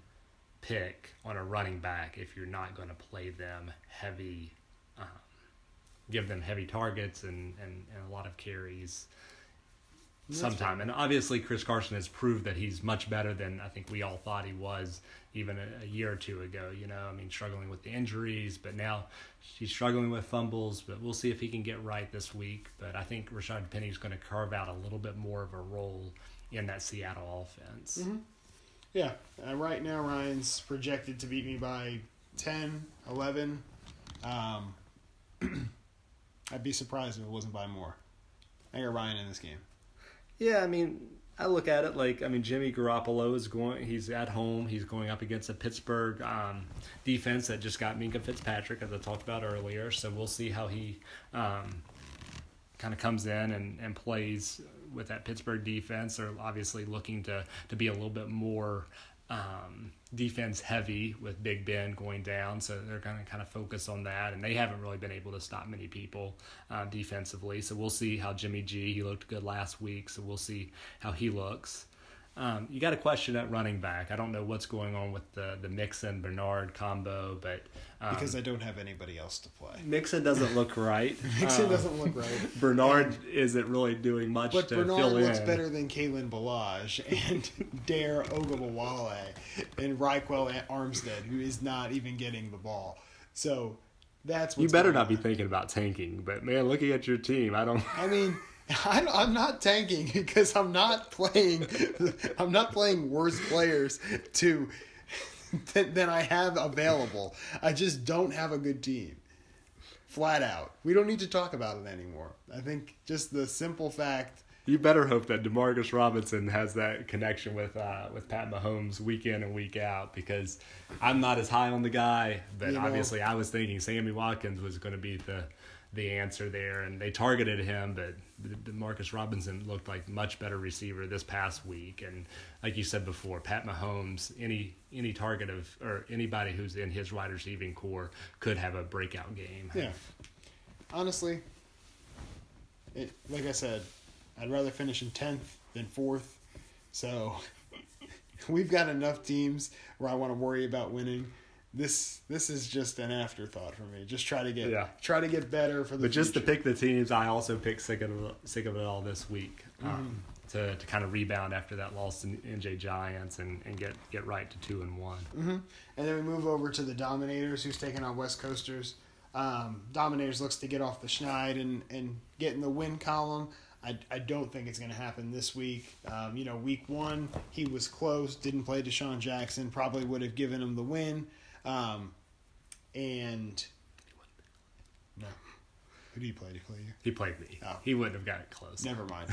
pick on a running back if you're not going to play them heavy. Give them heavy targets and a lot of carries sometime. And obviously Chris Carson has proved that he's much better than I think we all thought he was even a year or two ago. You know, I mean, struggling with the injuries, but now he's struggling with fumbles. But we'll see if he can get right this week. But I think Rashad Penny's going to carve out a little bit more of a role in that Seattle offense. Mm-hmm. Yeah. Right now, Ryan's projected to beat me by 10, 11. I'd be surprised if it wasn't by more. I got Ryan in this game. Yeah, I mean, I look at it like, Jimmy Garoppolo he's at home. He's going up against a Pittsburgh defense that just got Minka Fitzpatrick, as I talked about earlier. So we'll see how he kind of comes in and plays with that Pittsburgh defense. They're obviously looking to be a little bit more defense heavy with Big Ben going down, so they're going to kind of focus on that, and they haven't really been able to stop many people defensively. So we'll see how Jimmy G, he looked good last week, so we'll see how he looks. You got a question at running back. I don't know what's going on with the Mixon-Bernard combo, but because I don't have anybody else to play. Mixon doesn't look right. Mixon doesn't look right. Bernard isn't really doing much to fill in. But Bernard looks better than Kalen Ballage and Dare Ogunbowale and Raquel Armstead, who is not even getting the ball. So that's what's you better going not on. be thinking about tanking. But man, looking at your team, I mean, I'm not tanking because I'm not playing worse players than I have available. I just don't have a good team. Flat out. We don't need to talk about it anymore. I think just the simple fact. You better hope that DeMarcus Robinson has that connection with Pat Mahomes week in and week out, because I'm not as high on the guy, but obviously I was thinking Sammy Watkins was going to be the answer there, and they targeted him, but DeMarcus Robinson looked like much better receiver this past week. And like you said before, Pat Mahomes, any target of or anybody who's in his wide receiving core could have a breakout game. Yeah, honestly, like I said, I'd rather finish in 10th than 4th. So we've got enough teams where I want to worry about winning. This is just an afterthought for me. Just try to get better for the But just future. to pick the teams, I also picked sick of it all this week to kind of rebound after that loss to NJ Giants and get right to 2-1. Mm-hmm. And then we move over to the Dominators, who's taking on West Coasters. Dominators looks to get off the schneid and get in the win column. I don't think it's going to happen this week. Week 1, he was close, didn't play Deshaun Jackson, probably would have given him the win. And no, who did he play? Did he play you? He played me. Oh. He wouldn't have got it close. Never mind.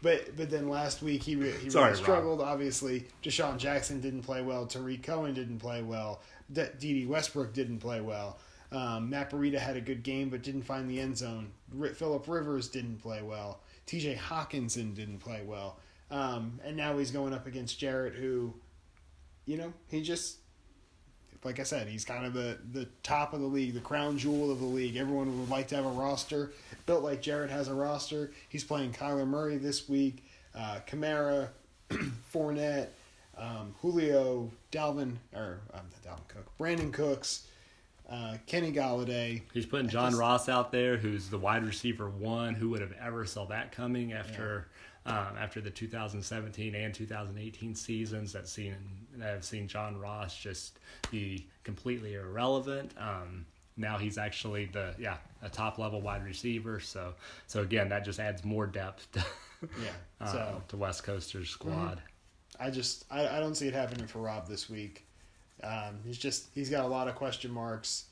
But then last week he really struggled. Rob. Obviously, Deshaun Jackson didn't play well. Tariq Cohen didn't play well. D.D. Westbrook didn't play well. Matt Breida had a good game but didn't find the end zone. Phillip Rivers didn't play well. T.J. Hawkinson didn't play well. And now he's going up against Jarrett, who, he just, like I said, he's kind of the top of the league, the crown jewel of the league. Everyone would like to have a roster built like Jarrett has a roster. He's playing Kyler Murray this week, Kamara, Fournette, Julio, Brandon Cooks, Kenny Galladay. He's putting John Ross out there, who's the wide receiver 1. Who would have ever saw that coming after the 2017 and 2018 seasons that have seen John Ross just be completely irrelevant. Now he's actually a top level wide receiver. So again, that just adds more depth to West Coasters squad. Mm-hmm. I don't see it happening for Rob this week. He's got a lot of question marks.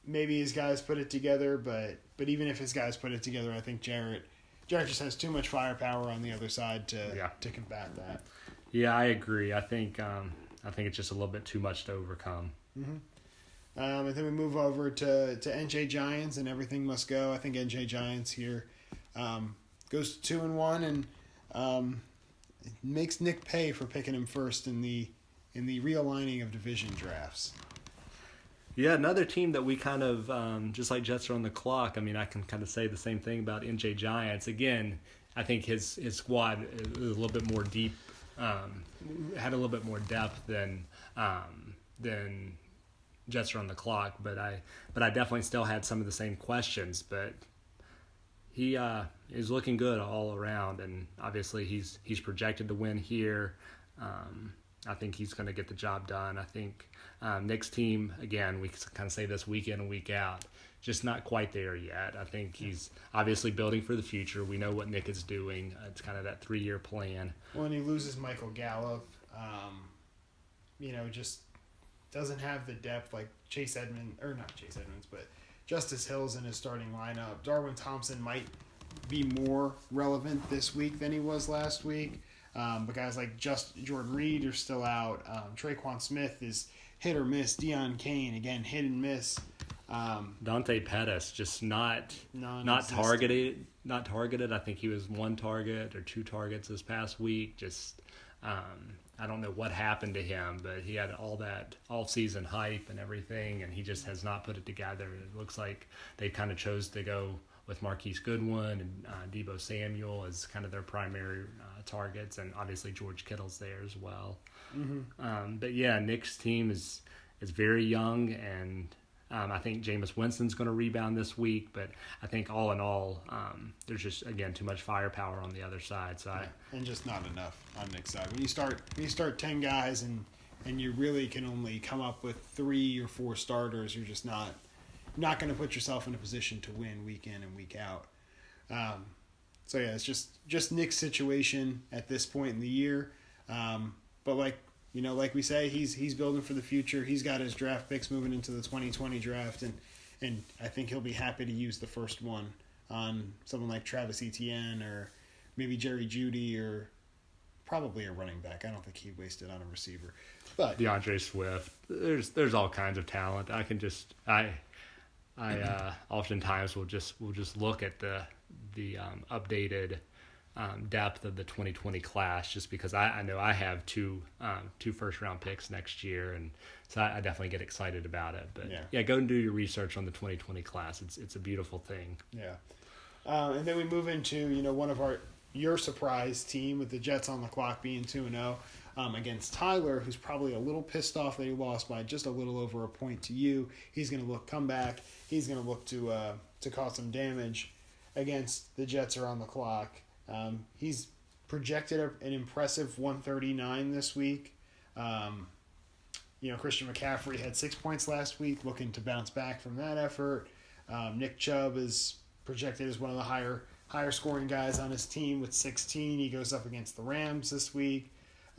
Maybe his guys put it together, but even if his guys put it together, I think Jarrett just has too much firepower on the other side to combat that. Yeah, I agree. I think it's just a little bit too much to overcome. Mm-hmm. And then we move over to NJ Giants, and everything must go. I think NJ Giants here goes to 2-1 and makes Nick pay for picking him first in the realigning of division drafts. Yeah, another team that we kind of, just like Jets are on the clock, I mean, I can kind of say the same thing about NJ Giants. Again, I think his squad is a little bit more deep, had a little bit more depth than Jets are on the clock, but I definitely still had some of the same questions, but he is looking good all around, and obviously he's projected to win here. I think he's going to get the job done. I think Nick's team, again, we kind of say this week in and week out, just not quite there yet. I think he's obviously building for the future. We know what Nick is doing. It's kind of that 3-year plan. Well, and he loses Michael Gallup. Just doesn't have the depth like but Justice Hill's in his starting lineup. Darwin Thompson might be more relevant this week than he was last week. But guys like Jordan Reed are still out. Traquan Smith is hit or miss. Deion Kane, again, hit and miss. Dante Pettis just not targeted. Not targeted. I think he was 1 target or 2 targets this past week. Just I don't know what happened to him, but he had all that all-season hype and everything, and he just has not put it together. It looks like they kind of chose to go with Marquise Goodwin and Deebo Samuel as kind of their primary targets, and obviously George Kittle's there as well. Mm-hmm. But yeah, Nick's team is very young, and I think Jameis Winston's going to rebound this week, but I think all in all, there's just, again, too much firepower on the other side. So and just not enough on Nick's side. When you start 10 guys and you really can only come up with 3 or 4 starters, you're just not going to put yourself in a position to win week in and week out. So yeah, it's just Nick's situation at this point in the year. But like we say, he's building for the future. He's got his draft picks moving into the 2020 draft, and I think he'll be happy to use the first one on someone like Travis Etienne or maybe Jerry Jeudy or probably a running back. I don't think he wasted on a receiver. But DeAndre Swift, there's all kinds of talent. I oftentimes will just look at the updated depth of the 2020 class, just because I know I have two first round picks next year, and so I definitely get excited about it. But yeah, go and do your research on the 2020 class. It's a beautiful thing. Yeah, and then we move into one of your surprise team with the Jets on the clock being 2-0 against Tyler, who's probably a little pissed off that he lost by just a little over a point to you. He's going to come back. He's going to look to cause some damage against the Jets are on the clock. He's projected an impressive 139 this week. Christian McCaffrey had 6 points last week, looking to bounce back from that effort. Nick Chubb is projected as one of the higher scoring guys on his team with 16. He goes up against the Rams this week.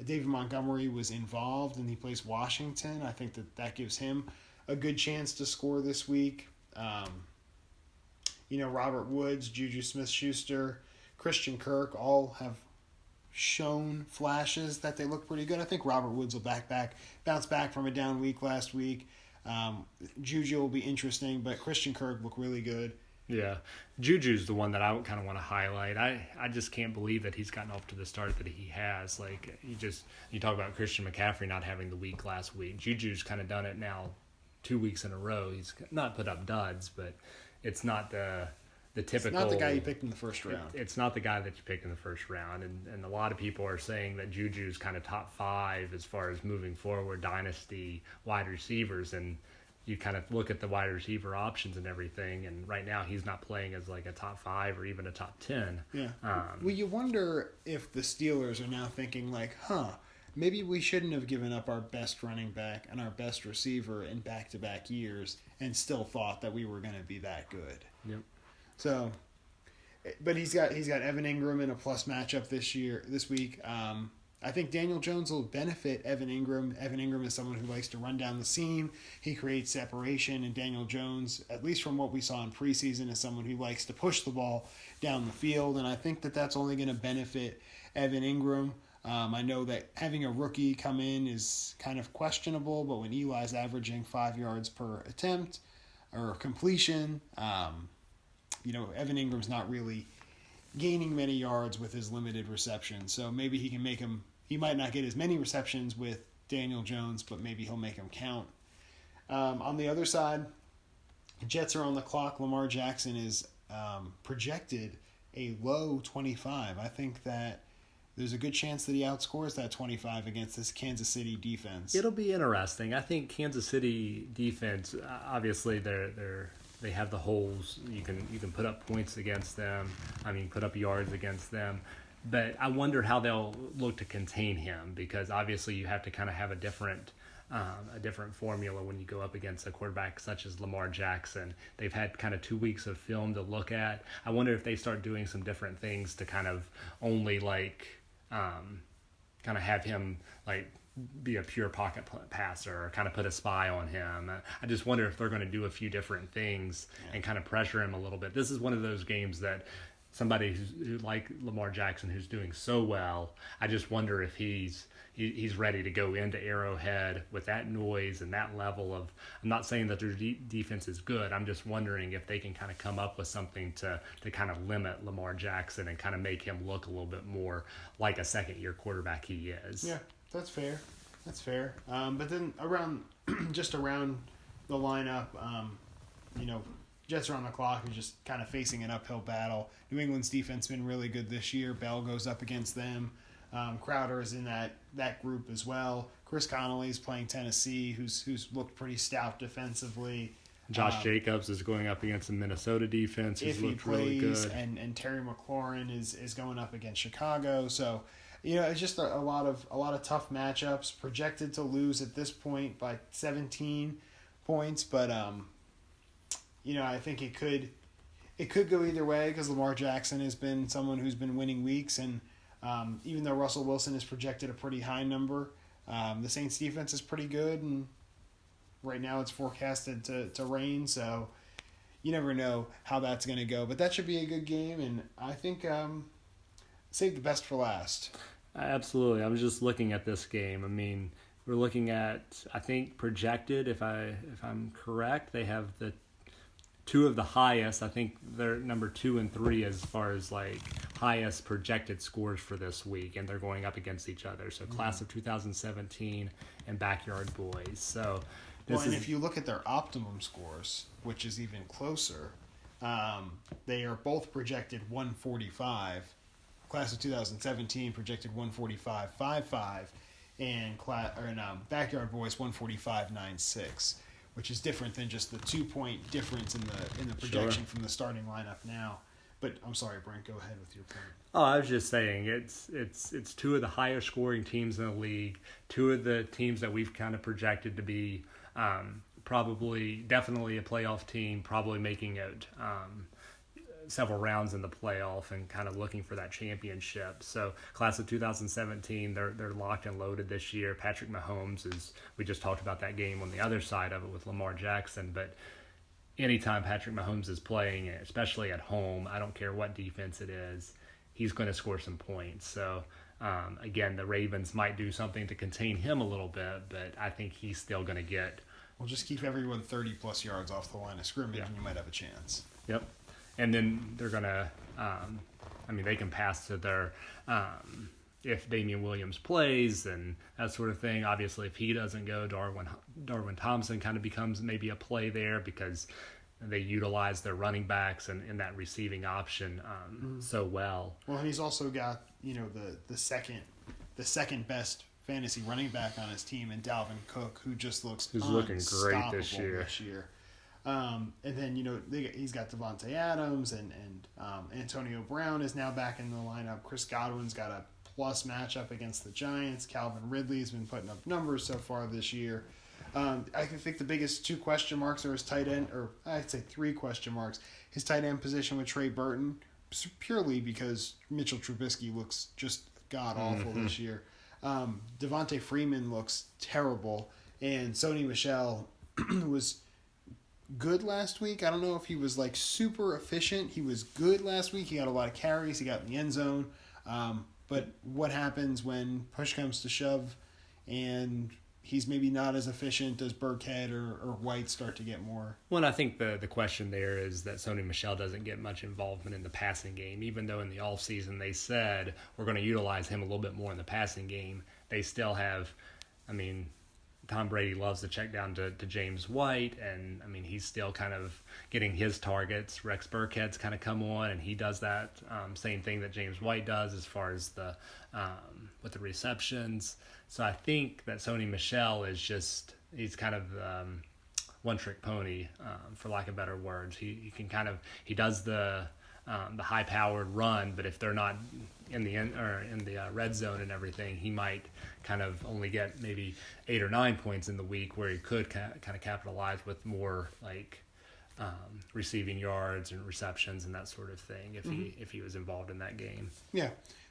David Montgomery was involved, and he plays Washington. I think that gives him a good chance to score this week. Robert Woods, Juju Smith-Schuster, Christian Kirk all have shown flashes that they look pretty good. I think Robert Woods will bounce back from a down week last week. Juju will be interesting, but Christian Kirk looked really good. Yeah, Juju's the one that I kind of want to highlight. I just can't believe that he's gotten off to the start that he has. Like, you talk about Christian McCaffrey not having the week last week. Juju's kind of done it now 2 weeks in a row. He's not put up duds, but it's not the typical. It's not the guy you picked in the first round. It's not the guy that you picked in the first round, and a lot of people are saying that Juju's kind of top 5 as far as moving forward dynasty wide receivers, and you kind of look at the wide receiver options and everything, and right now he's not playing as like a top 5 or even a top 10. Yeah. Well, you wonder if the Steelers are now thinking like, maybe we shouldn't have given up our best running back and our best receiver in back-to-back years and still thought that we were going to be that good. Yep. So, but he's got Evan Ingram in a plus matchup this week. I think Daniel Jones will benefit Evan Ingram. Evan Ingram is someone who likes to run down the seam. He creates separation, and Daniel Jones, at least from what we saw in preseason, is someone who likes to push the ball down the field, and I think that's only going to benefit Evan Ingram. I know that having a rookie come in is kind of questionable, but when Eli's averaging 5 yards per attempt or completion, Evan Ingram's not really gaining many yards with his limited reception. So maybe he can make him. He might not get as many receptions with Daniel Jones, but maybe he'll make him count. On the other side, Jets are on the clock. Lamar Jackson is projected a low 25. I think that there's a good chance that he outscores that 25 against this Kansas City defense. It'll be interesting. I think Kansas City defense, obviously they have the holes. You can put up points against them. Put up yards against them. But I wonder how they'll look to contain him, because obviously you have to kind of have a different formula when you go up against a quarterback such as Lamar Jackson. They've had kind of 2 weeks of film to look at. I wonder if they start doing some different things to kind of only kind of have him be a pure pocket passer or kind of put a spy on him. I just wonder if they're going to do a few different things and kind of pressure him a little bit. This is one of those games that somebody who like Lamar Jackson, who's doing so well. I just wonder if he's ready to go into Arrowhead with that noise and that level of. I'm not saying that their defense is good. I'm just wondering if they can kind of come up with something to kind of limit Lamar Jackson and kind of make him look a little bit more like a second-year quarterback he is. Yeah, that's fair. That's fair. But then around the lineup, Jets are on the clock. We're just kind of facing an uphill battle. New England's defense has been really good this year. Bell goes up against them. Crowder is in that group as well. Chris Connolly's playing Tennessee, who's looked pretty stout defensively. Josh Jacobs is going up against the Minnesota defense, who's looked really good. And Terry McLaurin is going up against Chicago. So, it's just a lot of tough matchups. Projected to lose at this point by 17 points, but I think it could go either way because Lamar Jackson has been someone who's been winning weeks, and even though Russell Wilson is projected a pretty high number, the Saints defense is pretty good, and right now it's forecasted to rain, so you never know how that's going to go. But that should be a good game, and I think save the best for last. Absolutely. I'm just looking at this game. I mean, we're looking at, I think, projected, if I'm correct, they have the two of the highest. I think they're number 2 and 3 as far as like highest projected scores for this week, and they're going up against each other. So class of 2017 and Backyard Boys. So if you look at their optimum scores, which is even closer, they are both projected 145. Class of 2017 projected 145.55, and Backyard Boys 145.96, which is different than just the 2-point difference in the projection from the starting lineup now. But I'm sorry, Brent, go ahead with your point. Oh, I was just saying it's two of the higher scoring teams in the league, two of the teams that we've kind of projected to be definitely a playoff team, probably making it several rounds in the playoff and kind of looking for that championship. So class of 2017, they're locked and loaded this year. Patrick Mahomes we just talked about that game on the other side of it with Lamar Jackson, but anytime Patrick Mahomes is playing, especially at home, I don't care what defense it is, he's going to score some points. So again, the Ravens might do something to contain him a little bit, but I think he's still going to get... Well, just keep everyone 30-plus yards off the line of scrimmage, and you might have a chance. Yep. And then they're going to, they can pass to their, if Damian Williams plays and that sort of thing. Obviously, if he doesn't go, Darwin Thompson kind of becomes maybe a play there because they utilize their running backs and that receiving option so well. Well, and he's also got, the second best fantasy running back on his team, and Dalvin Cook, who's looking great this year. And then, he's got Devontae Adams and Antonio Brown is now back in the lineup. Chris Godwin's got a plus matchup against the Giants. Calvin Ridley's been putting up numbers so far this year. I think the biggest 2 question marks are his tight end, or I'd say 3 question marks. His tight end position with Trey Burton, purely because Mitchell Trubisky looks just god-awful this year. Devontae Freeman looks terrible, and Sony Michel was good last week. I don't know if he was like super efficient. He was good last week. He got a lot of carries. He got in the end zone. But what happens when push comes to shove and he's maybe not as efficient as Burkhead or White start to get more? Well, I think the question there is that Sony Michel doesn't get much involvement in the passing game. Even though in the offseason they said we're going to utilize him a little bit more in the passing game, they still have, Tom Brady loves to check down to James White, and he's still kind of getting his targets. Rex Burkhead's kind of come on, and he does that same thing that James White does as far as the with the receptions. So I think that Sony Michel he's kind of one-trick pony, for lack of better words. He does the high-powered run, but if they're not in the red zone and everything, he might kind of only get maybe 8 or 9 points in the week, where he could kind of capitalize with more like receiving yards and receptions and that sort of thing if he was involved in that game. Yeah.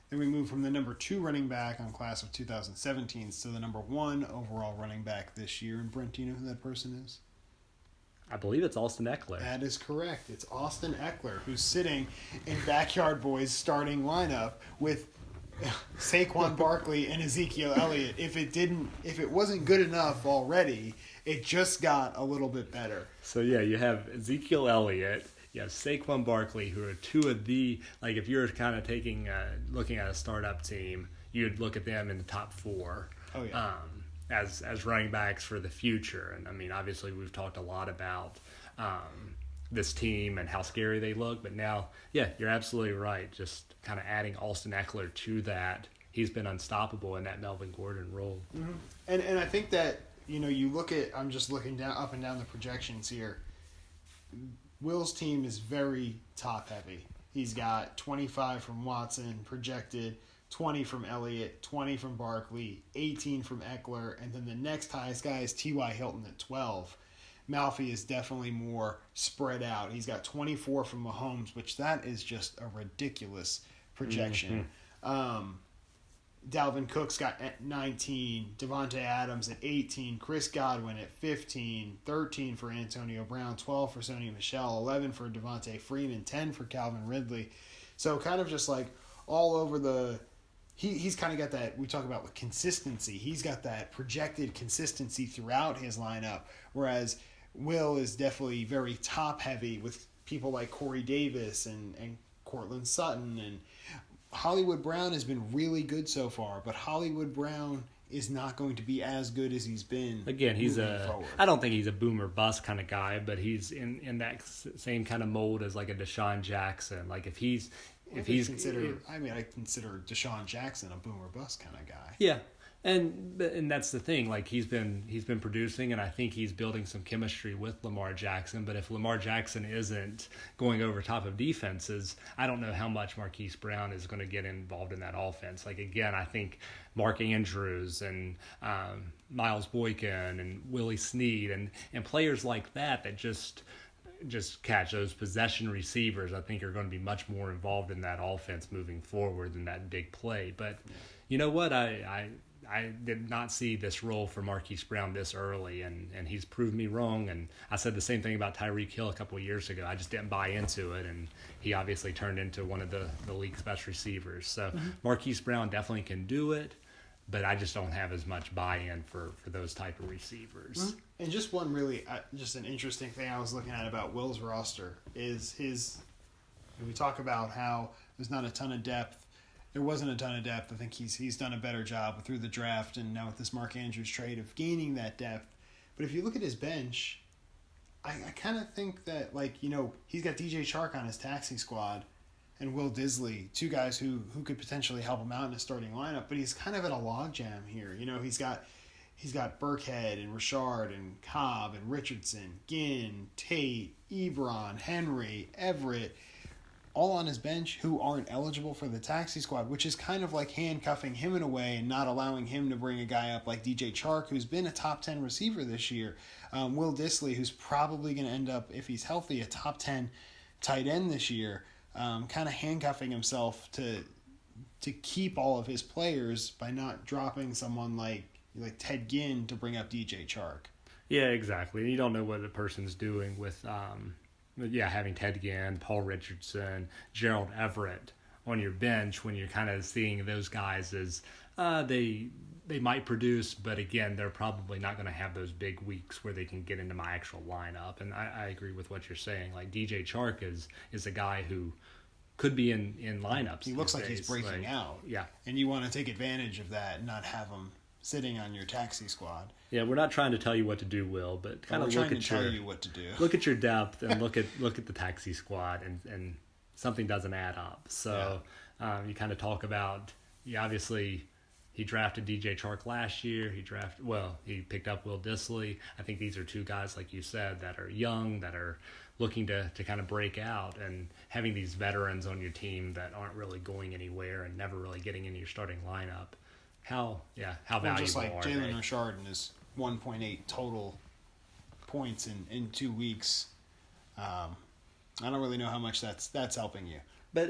Then we move from the number 2 running back on class of 2017 to the number 1 overall running back this year. And Brent, do you know who that person is? I believe it's Austin Eckler. That is correct. It's Austin Eckler, who's sitting in Backyard Boys' starting lineup with Saquon Barkley and Ezekiel Elliott. If it wasn't good enough already, it just got a little bit better. So yeah, you have Ezekiel Elliott, you have Saquon Barkley, who are two of the, like, if you're kind of looking at a startup team, you'd look at them in the top 4. Oh yeah. As running backs for the future. And I mean, obviously we've talked a lot about this team and how scary they look, but now, yeah, you're absolutely right. Just kind of adding Austin Eckler to that, he's been unstoppable in that Melvin Gordon role. Mm-hmm. And I think that, you look at, I'm just looking up and down the projections here. Will's team is very top heavy. He's got 25 from Watson projected, 20 from Elliott, 20 from Barkley, 18 from Eckler, and then the next highest guy is T.Y. Hilton at 12. Malfi is definitely more spread out. He's got 24 from Mahomes, which that is just a ridiculous projection. Mm-hmm. Dalvin Cook's got 19, Devontae Adams at 18, Chris Godwin at 15, 13 for Antonio Brown, 12 for Sony Michel, 11 for Devontae Freeman, 10 for Calvin Ridley. So kind of just like all over the... He's kind of got that, we talk about with consistency. He's got that projected consistency throughout his lineup, whereas Will is definitely very top-heavy with people like Corey Davis and Cortland Sutton. And Hollywood Brown has been really good so far, but Hollywood Brown is not going to be as good as he's been. Again, forward. I don't think he's a boom or bust kind of guy, but he's in that same kind of mold as like a Deshaun Jackson. Like I consider Deshaun Jackson a boomer bust kind of guy. Yeah, and that's the thing. Like he's been producing, and I think he's building some chemistry with Lamar Jackson. But if Lamar Jackson isn't going over top of defenses, I don't know how much Marquise Brown is going to get involved in that offense. Like again, I think Mark Andrews and Miles Boykin and Willie Snead and players like that just catch those possession receivers, I think are going to be much more involved in that offense moving forward than that big play. But you know what? I did not see this role for Marquise Brown this early, and he's proved me wrong. And I said the same thing about Tyreek Hill a couple of years ago. I just didn't buy into it, and he obviously turned into one of the league's best receivers. So Marquise Brown definitely can do it, but I just don't have as much buy-in for those type of receivers. Mm-hmm. And just one really, just an interesting thing I was looking at about Will's roster is we talk about how there's not a ton of depth. There wasn't a ton of depth. I think he's done a better job through the draft and now with this Mark Andrews trade of gaining that depth. But if you look at his bench, I kind of think that, he's got DJ Chark on his taxi squad and Will Disley, two guys who could potentially help him out in a starting lineup, but he's kind of at a logjam here. He's got Burkhead and Richard and Cobb and Richardson, Ginn, Tate, Ebron, Henry, Everett, all on his bench who aren't eligible for the taxi squad, which is kind of like handcuffing him in a way and not allowing him to bring a guy up like DJ Chark, who's been a top 10 receiver this year. Will Disley, who's probably going to end up, if he's healthy, a top 10 tight end this year. Kind of handcuffing himself to keep all of his players by not dropping someone like Ted Ginn to bring up DJ Chark. Yeah, exactly. You don't know what the person's doing with having Ted Ginn, Paul Richardson, Gerald Everett on your bench when you're kind of seeing those guys as they might produce, but again, they're probably not going to have those big weeks where they can get into my actual lineup. And I agree with what you're saying. Like DJ Chark is a guy who could be in lineups. He looks like he's breaking out. Yeah. And you want to take advantage of that and not have him sitting on your taxi squad. Yeah, we're not trying to tell you what to do, Will, but kind of tell you what to do. Look at your depth and look at the taxi squad, and something doesn't add up. So you kind of talk about, obviously he drafted DJ Chark last year. He picked up Will Disley. I think these are two guys, like you said, that are young, that are looking to kind of break out, and having these veterans on your team that aren't really going anywhere and never really getting into your starting lineup. How valuable just like are Jalen they? Richard and his 1.8 total points in 2 weeks. I don't really know how much that's helping you. But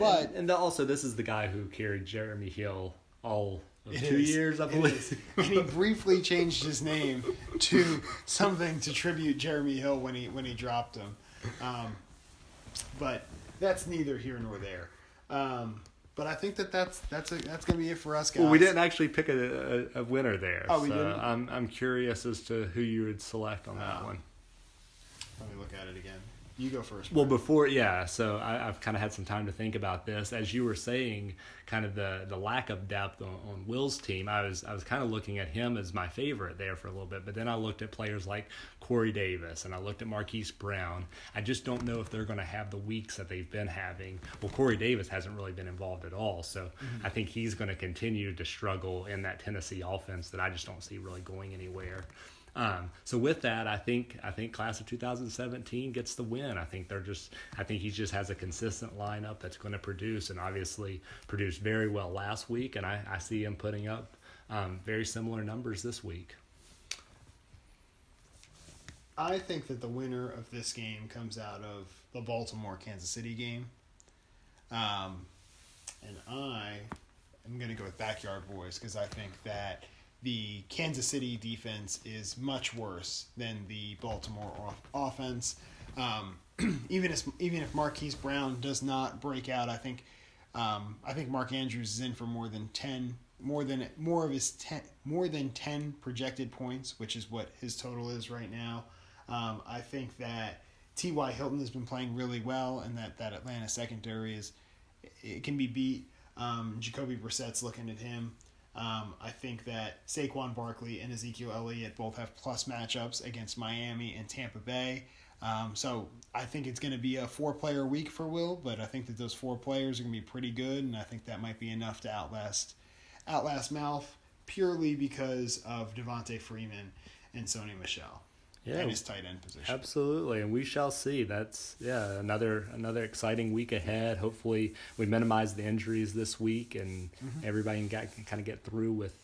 also this is the guy who carried Jeremy Hill all of 2 years, I believe. And he briefly changed his name to something to tribute Jeremy Hill when he dropped him. But that's neither here nor there. But I think that's gonna be it for us, guys. Well, we didn't actually pick a winner there. Oh, we didn't? I'm curious as to who you would select on that one. Let me look at it again. You go first. Well, so I've kind of had some time to think about this. As you were saying, kind of the lack of depth on Will's team, I was kind of looking at him as my favorite there for a little bit. But then I looked at players like Corey Davis, and I looked at Marquise Brown. I just don't know if they're going to have the weeks that they've been having. Well, Corey Davis hasn't really been involved at all, so I think he's going to continue to struggle in that Tennessee offense that I just don't see really going anywhere. So with that, I think class of 2017 gets the win. I think he just has a consistent lineup that's going to produce, and obviously produced very well last week. And I see him putting up very similar numbers this week. I think that the winner of this game comes out of the Baltimore-Kansas City game. And I am going to go with Backyard Boys because I think that the Kansas City defense is much worse than the Baltimore offense. Even if Marquise Brown does not break out, I think Mark Andrews is in for more than 10 projected points, which is what his total is right now. I think that T.Y. Hilton has been playing really well, and that Atlanta secondary it can be beat. Jacoby Brissett's looking at him. I think that Saquon Barkley and Ezekiel Elliott both have plus matchups against Miami and Tampa Bay. So I think it's going to be a 4-player week for Will, but I think that those 4 players are going to be pretty good, and I think that might be enough to outlast Malf purely because of Devontae Freeman and Sony Michel. Yeah, and his tight end position. Absolutely, and we shall see. That's another exciting week ahead. Hopefully, we minimize the injuries this week, and everybody can kind of get through with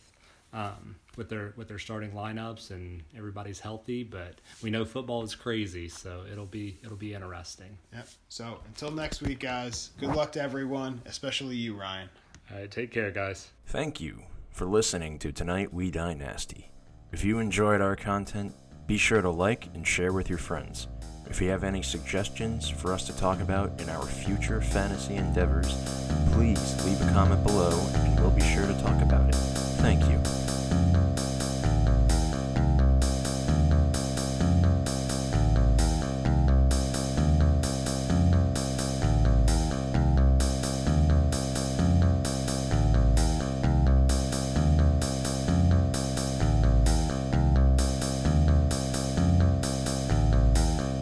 their starting lineups, and everybody's healthy. But we know football is crazy, so it'll be interesting. Yep. So until next week, guys. Good luck to everyone, especially you, Ryan. All right, take care, guys. Thank you for listening to Tonight We Dyn Nasty. If you enjoyed our content, be sure to like and share with your friends. If you have any suggestions for us to talk about in our future fantasy endeavors, please leave a comment below and we'll be sure to talk about it. Thank you.